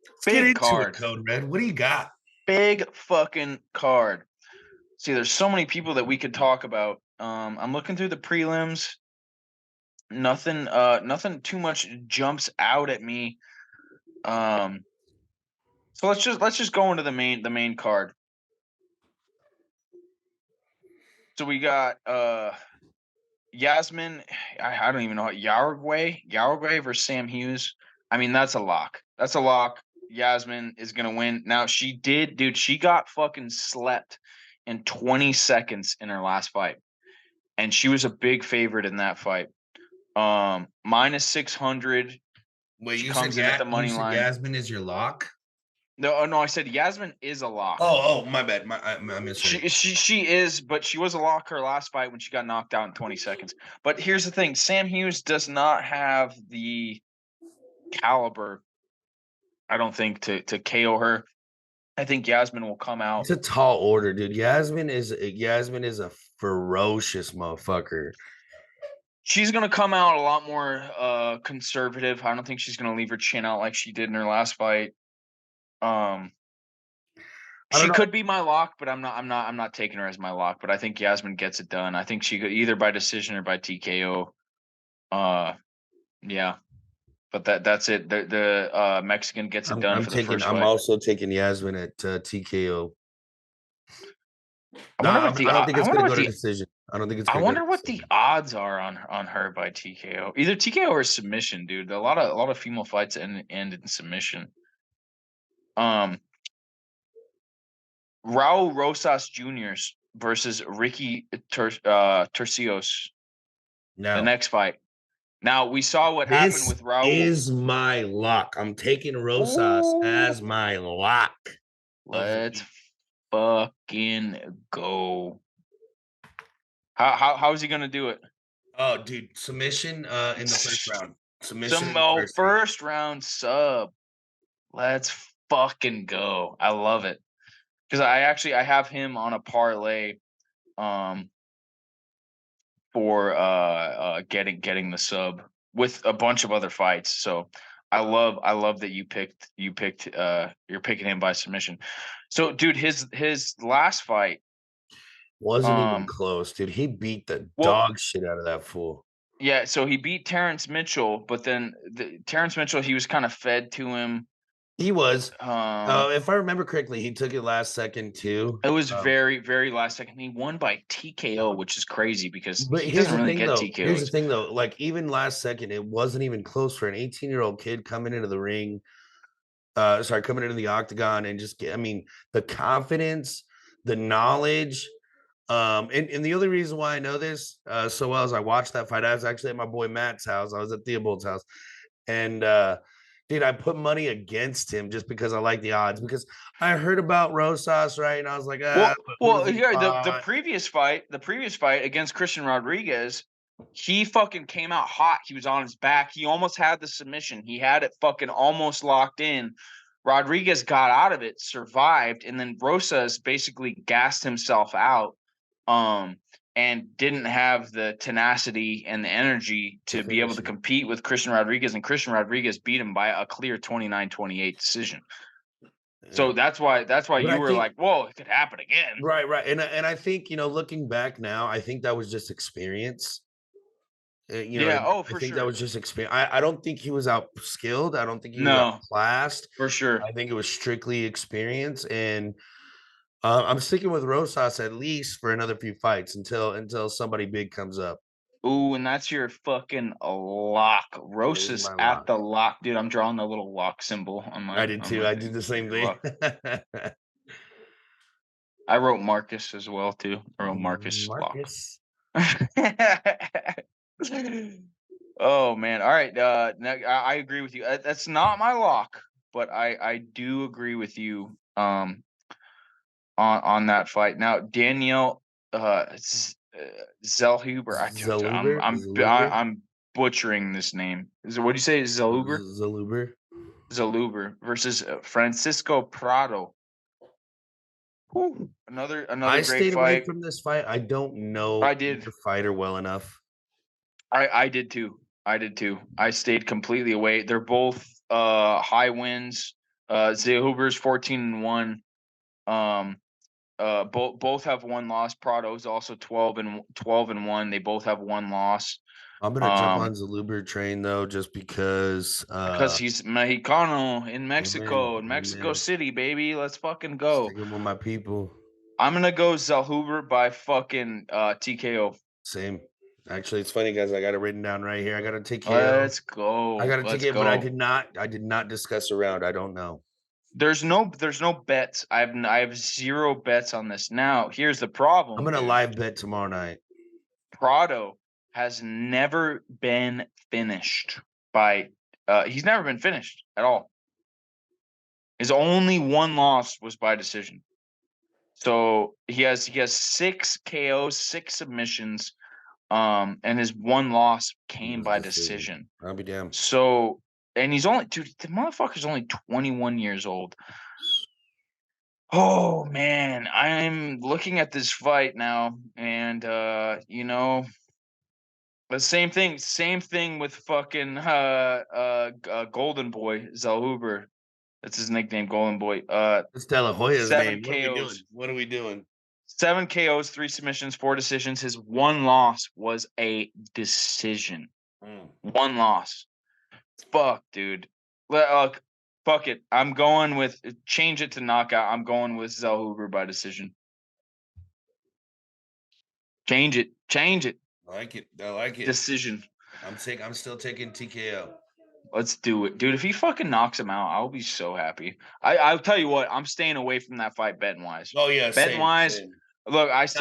Let's get Big into it, card. Code Red. What do you got? Big fucking card. See, there's so many people that we could talk about. I'm looking through the prelims. Nothing too much jumps out at me. So let's just go into the main card. So we got Yasmin, I don't even know, Yaruguay versus Sam Hughes. I mean, that's a lock. That's a lock. Yasmin is gonna win. Now she got fucking slept in 20 seconds in her last fight, and she was a big favorite in that fight. Minus 600. Wait, She comes in at the you money said line. Yasmin is your lock? No, I said Yasmin is a lock. Oh, my bad. I misheard. She is, but she was a lock her last fight when she got knocked out in 20 seconds. But here's the thing: Sam Hughes does not have the caliber, I don't think, to KO her. I think Yasmin will come out. It's a tall order, dude. Yasmin is a ferocious motherfucker. She's gonna come out a lot more conservative. I don't think she's gonna leave her chin out like she did in her last fight. I don't She know. could be my lock, but I'm not taking her as my lock. But I think Yasmin gets it done. I think she could either by decision or by TKO. Yeah. But that's it. The Mexican gets it done for the first I'm fight. also taking Yasmin at TKO. I No, wonder what the I don't think I it's wonder going to what go to the decision. I don't think it's I going to go wonder to what the decision. odds are on her by TKO. Either TKO or submission, dude. A lot of female fights end in submission. Raul Rosas Jr.'s versus Ricky Tercios. The No, next fight. Now we saw what happened this with Raul. is my lock. I'm taking Rosas Ooh, as my lock of the let's week. fucking go. How is he gonna do it? Oh, dude, submission in the first round. Submission in Some the first round. first round sub. Let's fucking go. I love it. Because I have him on a parlay um for getting the sub with a bunch of other fights. So I love that you're picking him by submission. So dude, his last fight, Wasn't even um close, dude. He beat the well, dog shit out of that fool. yeah, so he beat Terrence Mitchell, but then Terrence Mitchell, he was kind of fed to him. He was. Um, If I remember correctly, he took it last second too. it was very, very last second. He won by TKO, which is crazy because But he doesn't really get here's the TKOs. thing though, like even last second, it wasn't even close for an 18-year-old kid coming into the ring. Coming into the octagon and just I mean, the confidence, the knowledge. And the only reason why I know this so well is I watched that fight. I was actually at my boy Matt's house. I was at Theobald's house. And dude, I put money against him just because I like the odds because I heard about Rosas, right? And I was like, but who does he Here fight? the previous fight against Christian Rodriguez, he fucking came out hot. He was on his back. He almost had the submission. He had it fucking almost locked in. Rodriguez got out of it, survived, and then Rosas basically gassed himself out. Um, and didn't have the tenacity and the energy to be able to compete with Christian Rodriguez, and Christian Rodriguez beat him by a clear 29-28 decision. So that's why you were like, whoa, it could happen again. Right. And I think, looking back now, I think that was just experience. For I think sure. that was just experience. I don't think he was out skilled. I don't think he was outclassed. For sure. I think it was strictly experience. And I'm sticking with Rosas at least for another few fights until somebody big comes up. Ooh, and that's your fucking lock. Rosas at the lock. Dude, I'm drawing the little lock symbol on my. I did too. I did the same thing. I wrote Marcus as well too. I wrote Marcus. Oh man. All right. I agree with you. That's not my lock, but I do agree with you on that fight. Now, Danielle Zellhuber. I'm butchering this name. What do you say? Zellhuber versus Francisco Prado. Whew. Another I great stayed fight. away from this fight. I don't know the fighter well enough. I did too. I stayed completely away. They're both high wins. Zellhuber's 14-1. Both have one loss. Prado's also 12-1. They both have one loss. I'm gonna jump on Zellhuber train though, just because he's Mexicano in Mexico, in Mexico City, baby. Let's fucking go. Sticking with my people. I'm gonna go Zellhuber by fucking TKO. Same. Actually, it's funny, guys. I got it written down right here. I got a TKO. Let's go. I got a TKO, but I did not discuss a round. I don't know. There's no bets. I have 0 bets on this. Now, here's the problem. I'm gonna live bet tomorrow night. Prado has never been finished by he's never been finished at all. His only one loss was by decision. So he has 6 KOs, 6 submissions, and his one loss came by decision. I'll be damned. So, and he's only, dude, the motherfucker's only 21 years old. Oh man, I'm looking at this fight now, and the same thing with fucking Golden Boy Zellhuber. That's his nickname, Golden Boy. It's De La Hoya's name. KOs. What are we doing? 7 KOs, 3 submissions, 4 decisions. His one loss was a decision. One loss. Fuck, dude. Fuck it. I'm going with change it to knockout. I'm going with Zellhuber by decision. Change it. I like it. Decision. I'm still taking TKO. Let's do it, dude. If he fucking knocks him out, I'll be so happy. I'll tell you what. I'm staying away from that fight betting wise. Oh yeah, betting wise. Look, I've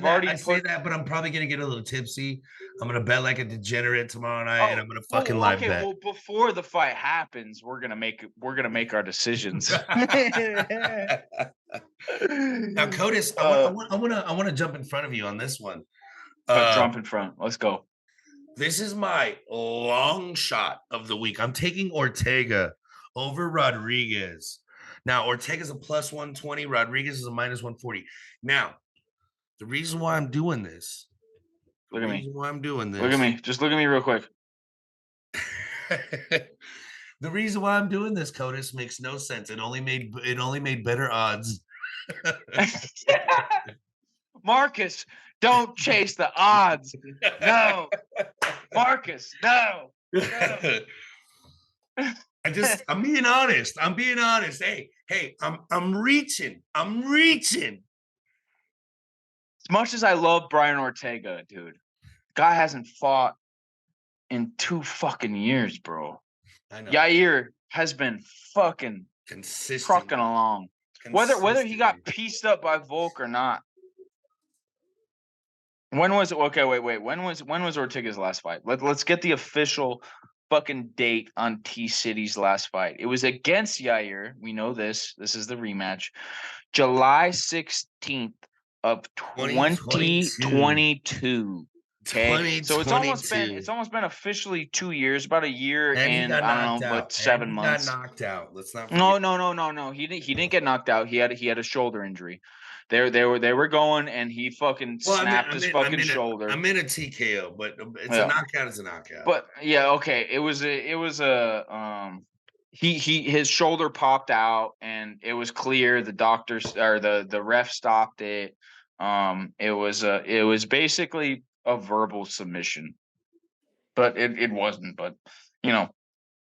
already that, but I'm probably gonna get a little tipsy. I'm gonna bet like a degenerate tomorrow night, and I'm gonna fucking live bet. Well, before the fight happens, we're gonna make our decisions. Now, Codis, I want to jump in front of you on this one. Jump in front. Let's go. This is my long shot of the week. I'm taking Ortega over Rodriguez. Now, Ortega's a plus 120. Rodriguez is a minus 140. Now, the reason why I'm doing this. Look at me. Why I'm doing this. Look at me. Just look at me real quick. The reason why I'm doing this, Codis, makes no sense. It only made better odds. Marcus, don't chase the odds. No. Marcus, no. I'm being honest. Hey, I'm reaching. As much as I love Brian Ortega, dude, guy hasn't fought in 2 fucking years, bro. I know. Yair has been fucking trucking along. Whether he got pieced up by Volk or not. When was it? Okay, wait. When was Ortega's last fight? Let's get the official fucking date on T-City's last fight. It was against Yair. We know this. This is the rematch. July 16th of 2022. Okay. So it's almost been officially 2 years, about a year and I don't know, but 7 months. Got knocked out. Let's not forget. No. He didn't get knocked out. He had a shoulder injury. They were going, and he fucking Well, snapped his fucking shoulder. I'm in a TKO, but it's a Yeah. knockout. It's a knockout. But yeah, okay. It was his shoulder popped out and it was clear. The doctors or the ref stopped it. It was basically a verbal submission, but it wasn't. But you know,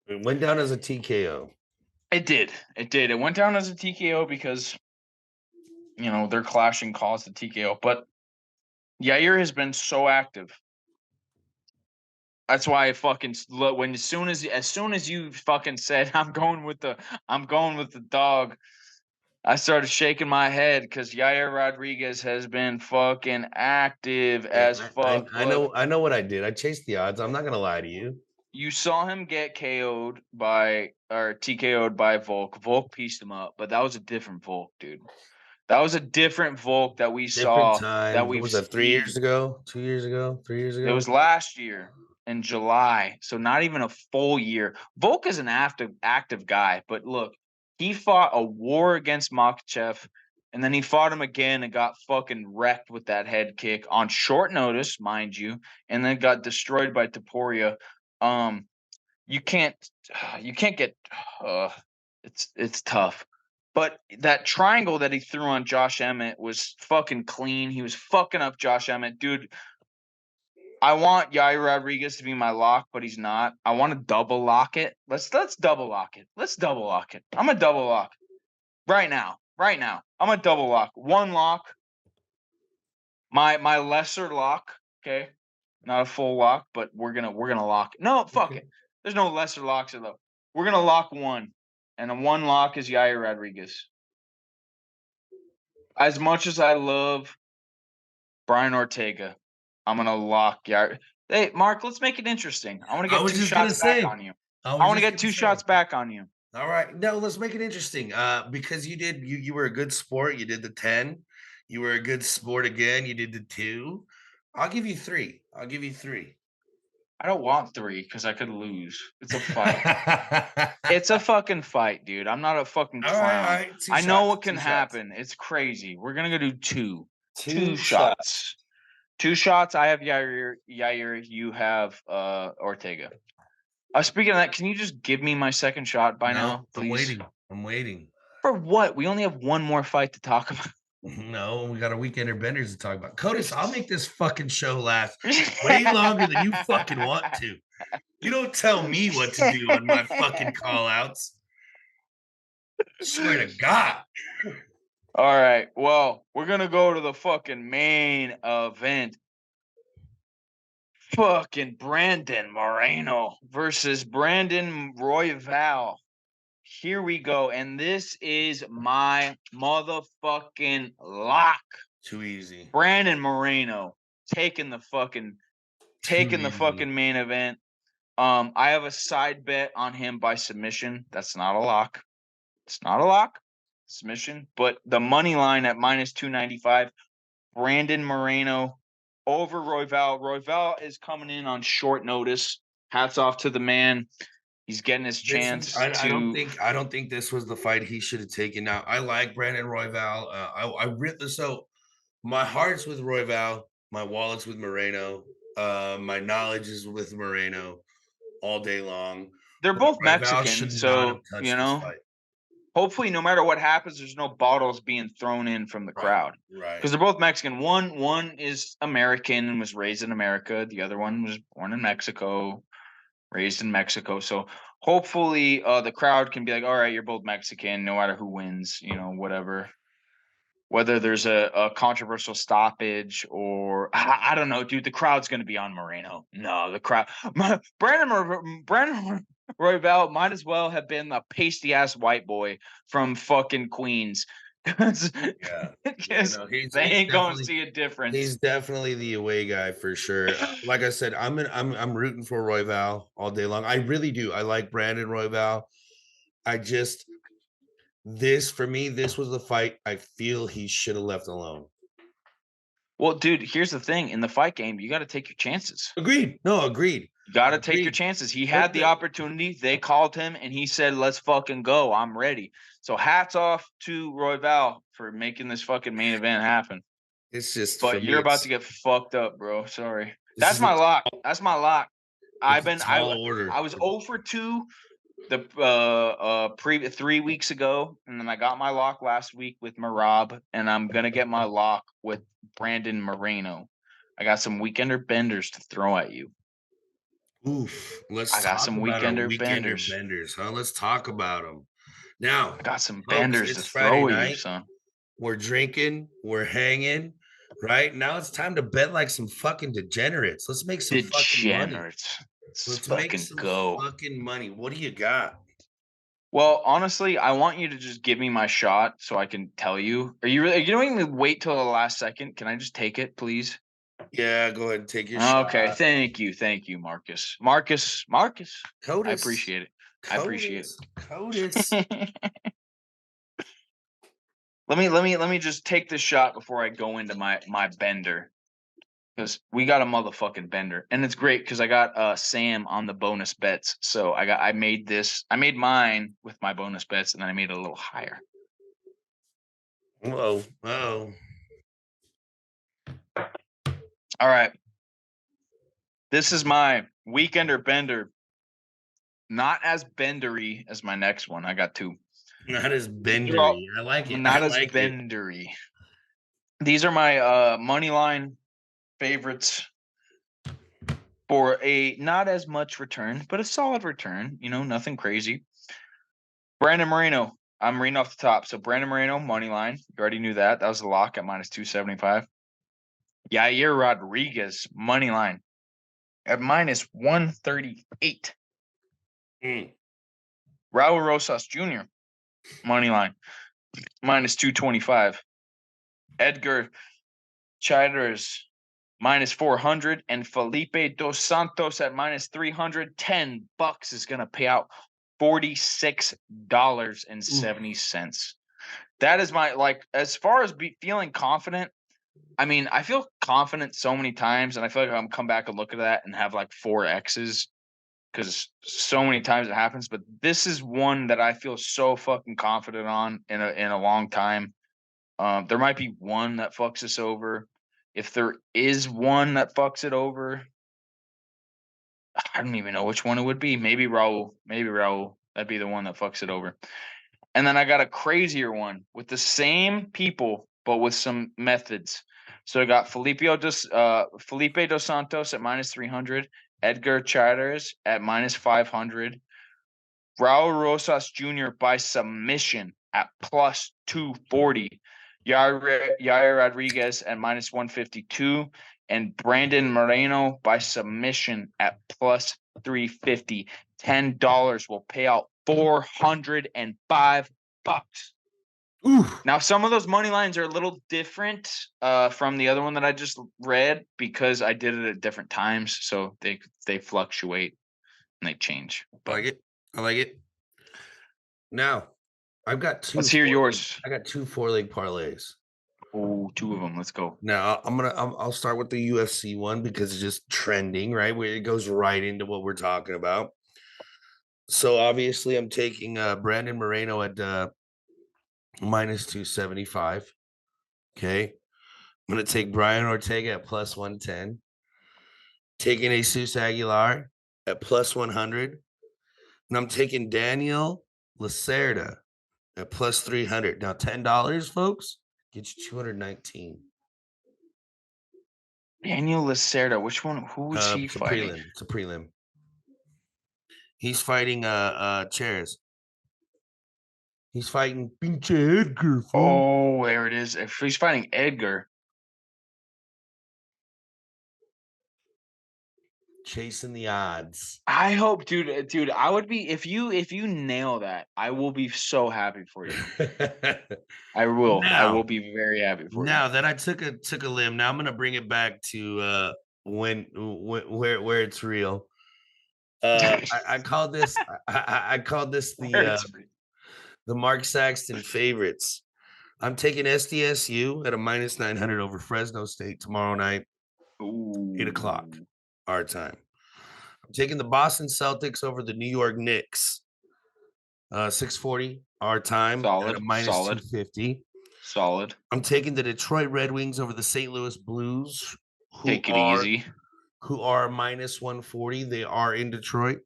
it went down as a TKO. it did. It did. It went down as a TKO because their clashing caused the TKO. But Yair has been so active. That's why I fucking when as soon as you fucking said I'm going with the dog, I started shaking my head because Yair Rodriguez has been fucking active as fuck. Look, I know what I did. I chased the odds. I'm not gonna lie to you. you saw him get TKO'd by Volk. Volk pieced him up, but that was a different Volk, dude. That was a different Volk that we Different saw time. that What we've was that? 3 seen. years ago? 2 years ago? 3 years It ago? was last year in July, so not even a full year. Volk is an active guy, but look, he fought a war against Makhachev, and then he fought him again and got fucking wrecked with that head kick on short notice, mind you, and then got destroyed by Topuria. You can't get. It's tough. But that triangle that he threw on Josh Emmett was fucking clean. He was fucking up Josh Emmett, dude. I want Yair Rodriguez to be my lock, but he's not. I want to double lock it. Let's double lock it. Let's double lock it. I'm a double lock right now. Right now, I'm a double lock. One lock. My lesser lock. Okay, not a full lock, but we're gonna lock it. No, fuck it. There's no lesser locks though. We're gonna lock one, and a one lock is Yair Rodriguez. As much as I love Brian Ortega, I'm gonna lock Yair. Hey, Mark, let's make it interesting. I want to get 2 shots back on you. I want to get 2 shots back on you. All right. No, let's make it interesting. Because you were a good sport. You did the 10. You were a good sport again. You did the 2. I'll give you 3. I'll give you 3. I don't want 3 because I could lose. It's a fight. It's a fucking fight, dude. I'm not a fucking clown. All right. I know what can happen. It's crazy. We're gonna go do 2. 2 shots. 2 shots. I have Yair. You have Ortega. Speaking of that, can you just give me my second shot by now, please? I'm waiting. For what? We only have one more fight to talk about. No, we got a weekender benders to talk about. Codis, I'll make this fucking show last way longer than you fucking want to. You don't tell me what to do on my fucking call outs. Swear to God. All right. Well, we're gonna go to the fucking main event. Fucking Brandon Moreno versus Brandon Royval. Here we go. And this is my motherfucking lock. Too easy. Brandon Moreno taking the fucking main event. I have a side bet on him by submission. That's not a lock. It's not a lock. Submission. But the money line at -295. Brandon Moreno over Royval. Royval is coming in on short notice. Hats off to the man. He's getting his chance. I don't think this was the fight he should have taken. Now I like Brandon Royval. I really so my heart's with Royval. My wallet's with Moreno. My knowledge is with Moreno all day long. They're both Mexican, so hopefully, no matter what happens, there's no bottles being thrown in from the crowd. Right. Because they're both Mexican. One is American and was raised in America. The other one was born in Mexico, raised in Mexico. So hopefully the crowd can be like, all right, you're both Mexican, no matter who wins, whatever. Whether there's a controversial stoppage or I don't know, dude, the crowd's going to be on Moreno. No, the crowd. Brandon Royval might as well have been a pasty ass white boy from fucking Queens. Because they ain't going to see a difference. He's definitely the away guy for sure. Like I said, I'm rooting for Royval all day long. I really do. I like Brandon Royval. For me, this was the fight I feel he should have left alone. Well, dude, here's the thing. In the fight game, you got to take your chances. Agreed. No, agreed. You got to I take your agree. chances. He But had the opportunity. They called him, and he said, "Let's fucking go. I'm ready." So hats off to Royval for making this fucking main event happen. it's just for But me. you're about to get fucked up, bro. Sorry. This That's is a, my lock. That's my lock. it's I've a been tall order. I was 0 for 2 the previous 3 weeks ago, and then I got my lock last week with Marab, and I'm gonna get my lock with Brandon Moreno. I got some weekender benders to throw at you. Oof. Let's I got talk some about our weekender weekender benders. benders, huh? Let's talk about them. Now, I got some folks, benders to it's Friday throw at you, night. son. We're drinking, we're hanging, right? Now it's time to bet like some fucking degenerates. Let's make some fucking money. Degenerates. Let's Let's make fucking some go. fucking money. What do you got? Well, honestly, I want you to just give me my shot so I can tell you. Are you really? You don't even wait till the last second. Can I just take it, please? Yeah, go ahead and take your Okay, shot. thank you, Marcus. Marcus. I CODIS. appreciate it. I appreciate CODIS. it. let me just take this shot before I go into my bender. Because we got a motherfucking bender. And it's great because I got Sam on the bonus bets. So I made mine with my bonus bets, and then I made it a little higher. Whoa. Oh. All right. This is my weekender bender. Not as bendery as my next one. I got 2. Not as These are all bendery. I like it. I not as like it. bendery. These are my money line favorites for a not as much return, but a solid return. Nothing crazy. Brandon Moreno. I'm reading off the top. So Brandon Moreno, money line. You already knew that. That was the lock at minus 275. Yair Rodriguez, money line at minus 138. Mm. Raul Rosas Jr., money line, minus 225. Edgar Chiders, minus 400. And Felipe Dos Santos at minus 300. $10 is going to pay out $46.70. That is my, as far as feeling confident, I mean, I feel confident so many times, and I feel like I'm come back and look at that and have like 4 X's because so many times it happens. But this is one that I feel so fucking confident on in a long time. There might be one that fucks us over. If there is one that fucks it over, I don't even know which one it would be. Maybe Raul. That'd be the one that fucks it over. And then I got a crazier one with the same people, but with some methods. So I got Felipe Dos Santos at minus 300, Edgar Childers at minus 500, Raul Rosas Jr. by submission at plus 240, Yair Rodriguez at minus 152, and Brandon Moreno by submission at plus 350. $10 will pay out $405. Ooh. Now, some of those money lines are a little different from the other one that I just read because I did it at different times, so they fluctuate and they change. I like it. I like it. Now, I've got 2. Let's hear yours. I got 2 4-leg parlays. Oh, 2 of them. Let's go. Now I'll start with the UFC one because it's just trending, right? Where it goes right into what we're talking about. So obviously I'm taking Brandon Moreno at minus 275. Okay. I'm gonna take Brian Ortega at plus 110. Taking Jesus Aguilar at plus 100. And I'm taking Daniel Lacerda at plus 300. Now $10, folks, gets you 219. Daniel Lacerda. Which one? Who was he It's a fighting? prelim. It's a prelim. He's fighting chairs. He's fighting pinche Edgar. Fool. Oh, there it is. If he's fighting Edgar. Chasing the odds. I hope, dude, I would be if you nail that, I will be so happy for you. I will. I will be very happy for you. Now that I took a limb, now I'm gonna bring it back to where it's real. I called this I called this the Mark Saxton favorites. I'm taking SDSU at a minus 900 over Fresno State tomorrow night, 8 o'clock our time. I'm taking the Boston Celtics over the New York Knicks. 640 our time at Solid, a minus solid. 250. Solid. I'm taking the Detroit Red Wings over the St. Louis Blues, Take it easy. who are minus 140. They are in Detroit.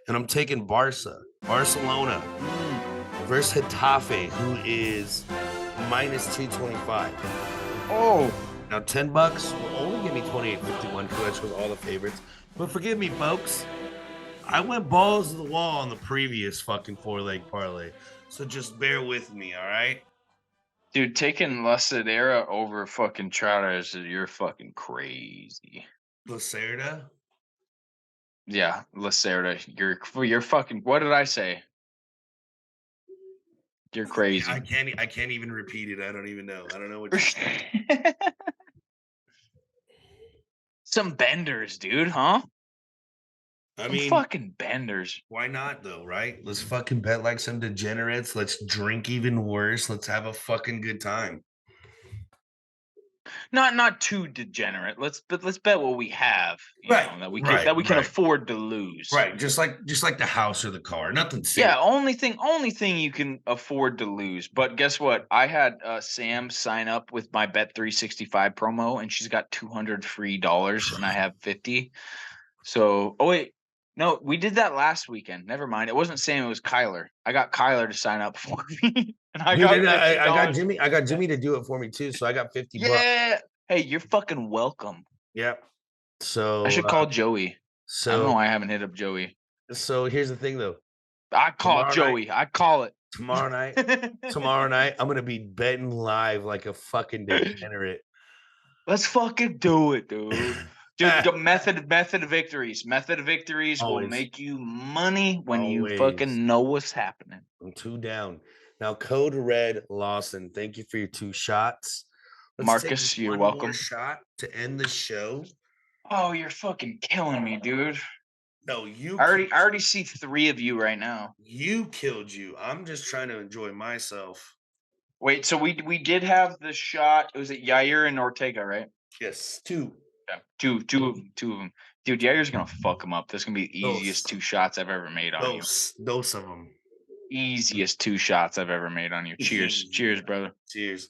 And I'm taking Barcelona versus Getafe, who is minus 225. Oh, Now, $10 will only give me 28.51 because with all the favorites. But forgive me, folks. I went balls to the wall on the previous fucking 4-leg parlay. So just bear with me, all right? dude, taking Lacerda over fucking Trotter, you're fucking crazy. Lacerda? Yeah, Lacerda, you're fucking. What did I say? You're crazy. I can't even repeat it. I don't even know. I don't know what you said. Some benders, dude, huh? I Some mean, fucking benders. why not though, right? Let's fucking bet like some degenerates. Let's drink even worse. Let's have a fucking good time. Not too degenerate. Let's bet what we have, you Right, know, right, that we can right. afford to lose. Right, just like the house or the car. Nothing Yeah, serious. only thing you can afford to lose. But guess what? I had Sam sign up with my Bet365 promo, and she's got $200 free, and I have 50. So, oh wait, no, we did that last weekend. Never mind. It wasn't Sam. It was Kyler. I got Kyler to sign up for me, and I Dude, got and $50. I got Jimmy to do it for me too. So I got 50 bucks. Yeah. Hey, you're fucking welcome. Yep. So I should call Joey. I don't know so why I haven't hit up Joey. so here's the thing though. I call Tomorrow night, Joey. I call it. tomorrow night, I'm gonna be betting live like a fucking degenerate. Let's fucking do it, dude. Dude, the method of victories. Method of victories will Always. make you money when you Always. fucking know what's happening. I'm 2 down. Now, code red Lawson. Thank you for your 2 shots. Let's take Marcus, you're one more welcome. shot to end the show. Oh, you're fucking killing me, dude. No, you I already see 3 of you right now. you killed you. I'm just trying to enjoy myself. Wait, so we did have the shot. Was it Yair and Ortega, right? Yes, 2. Yeah, two of them. Dude, Yair's gonna fuck him up. This is gonna be the easiest Those. 2 shots I've ever made on you. Those of them. Easiest 2 shots I've ever made on you. Cheers. Cheers, brother. Cheers.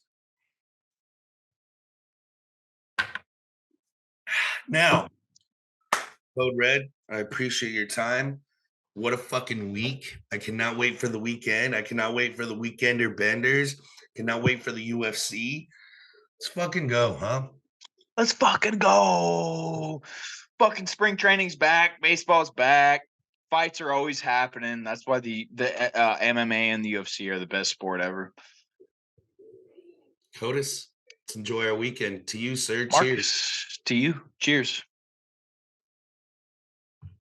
Now, Code Red, I appreciate your time. What a fucking week. I cannot wait for the weekend. I cannot wait for the weekender benders. Cannot wait for the UFC. Let's fucking go, huh? Let's fucking go. Fucking spring training's back. Baseball's back. Fights are always happening. That's why the MMA and the UFC are the best sport ever. Codis, let's enjoy our weekend. To you, sir. Cheers. Marcus, to you. Cheers.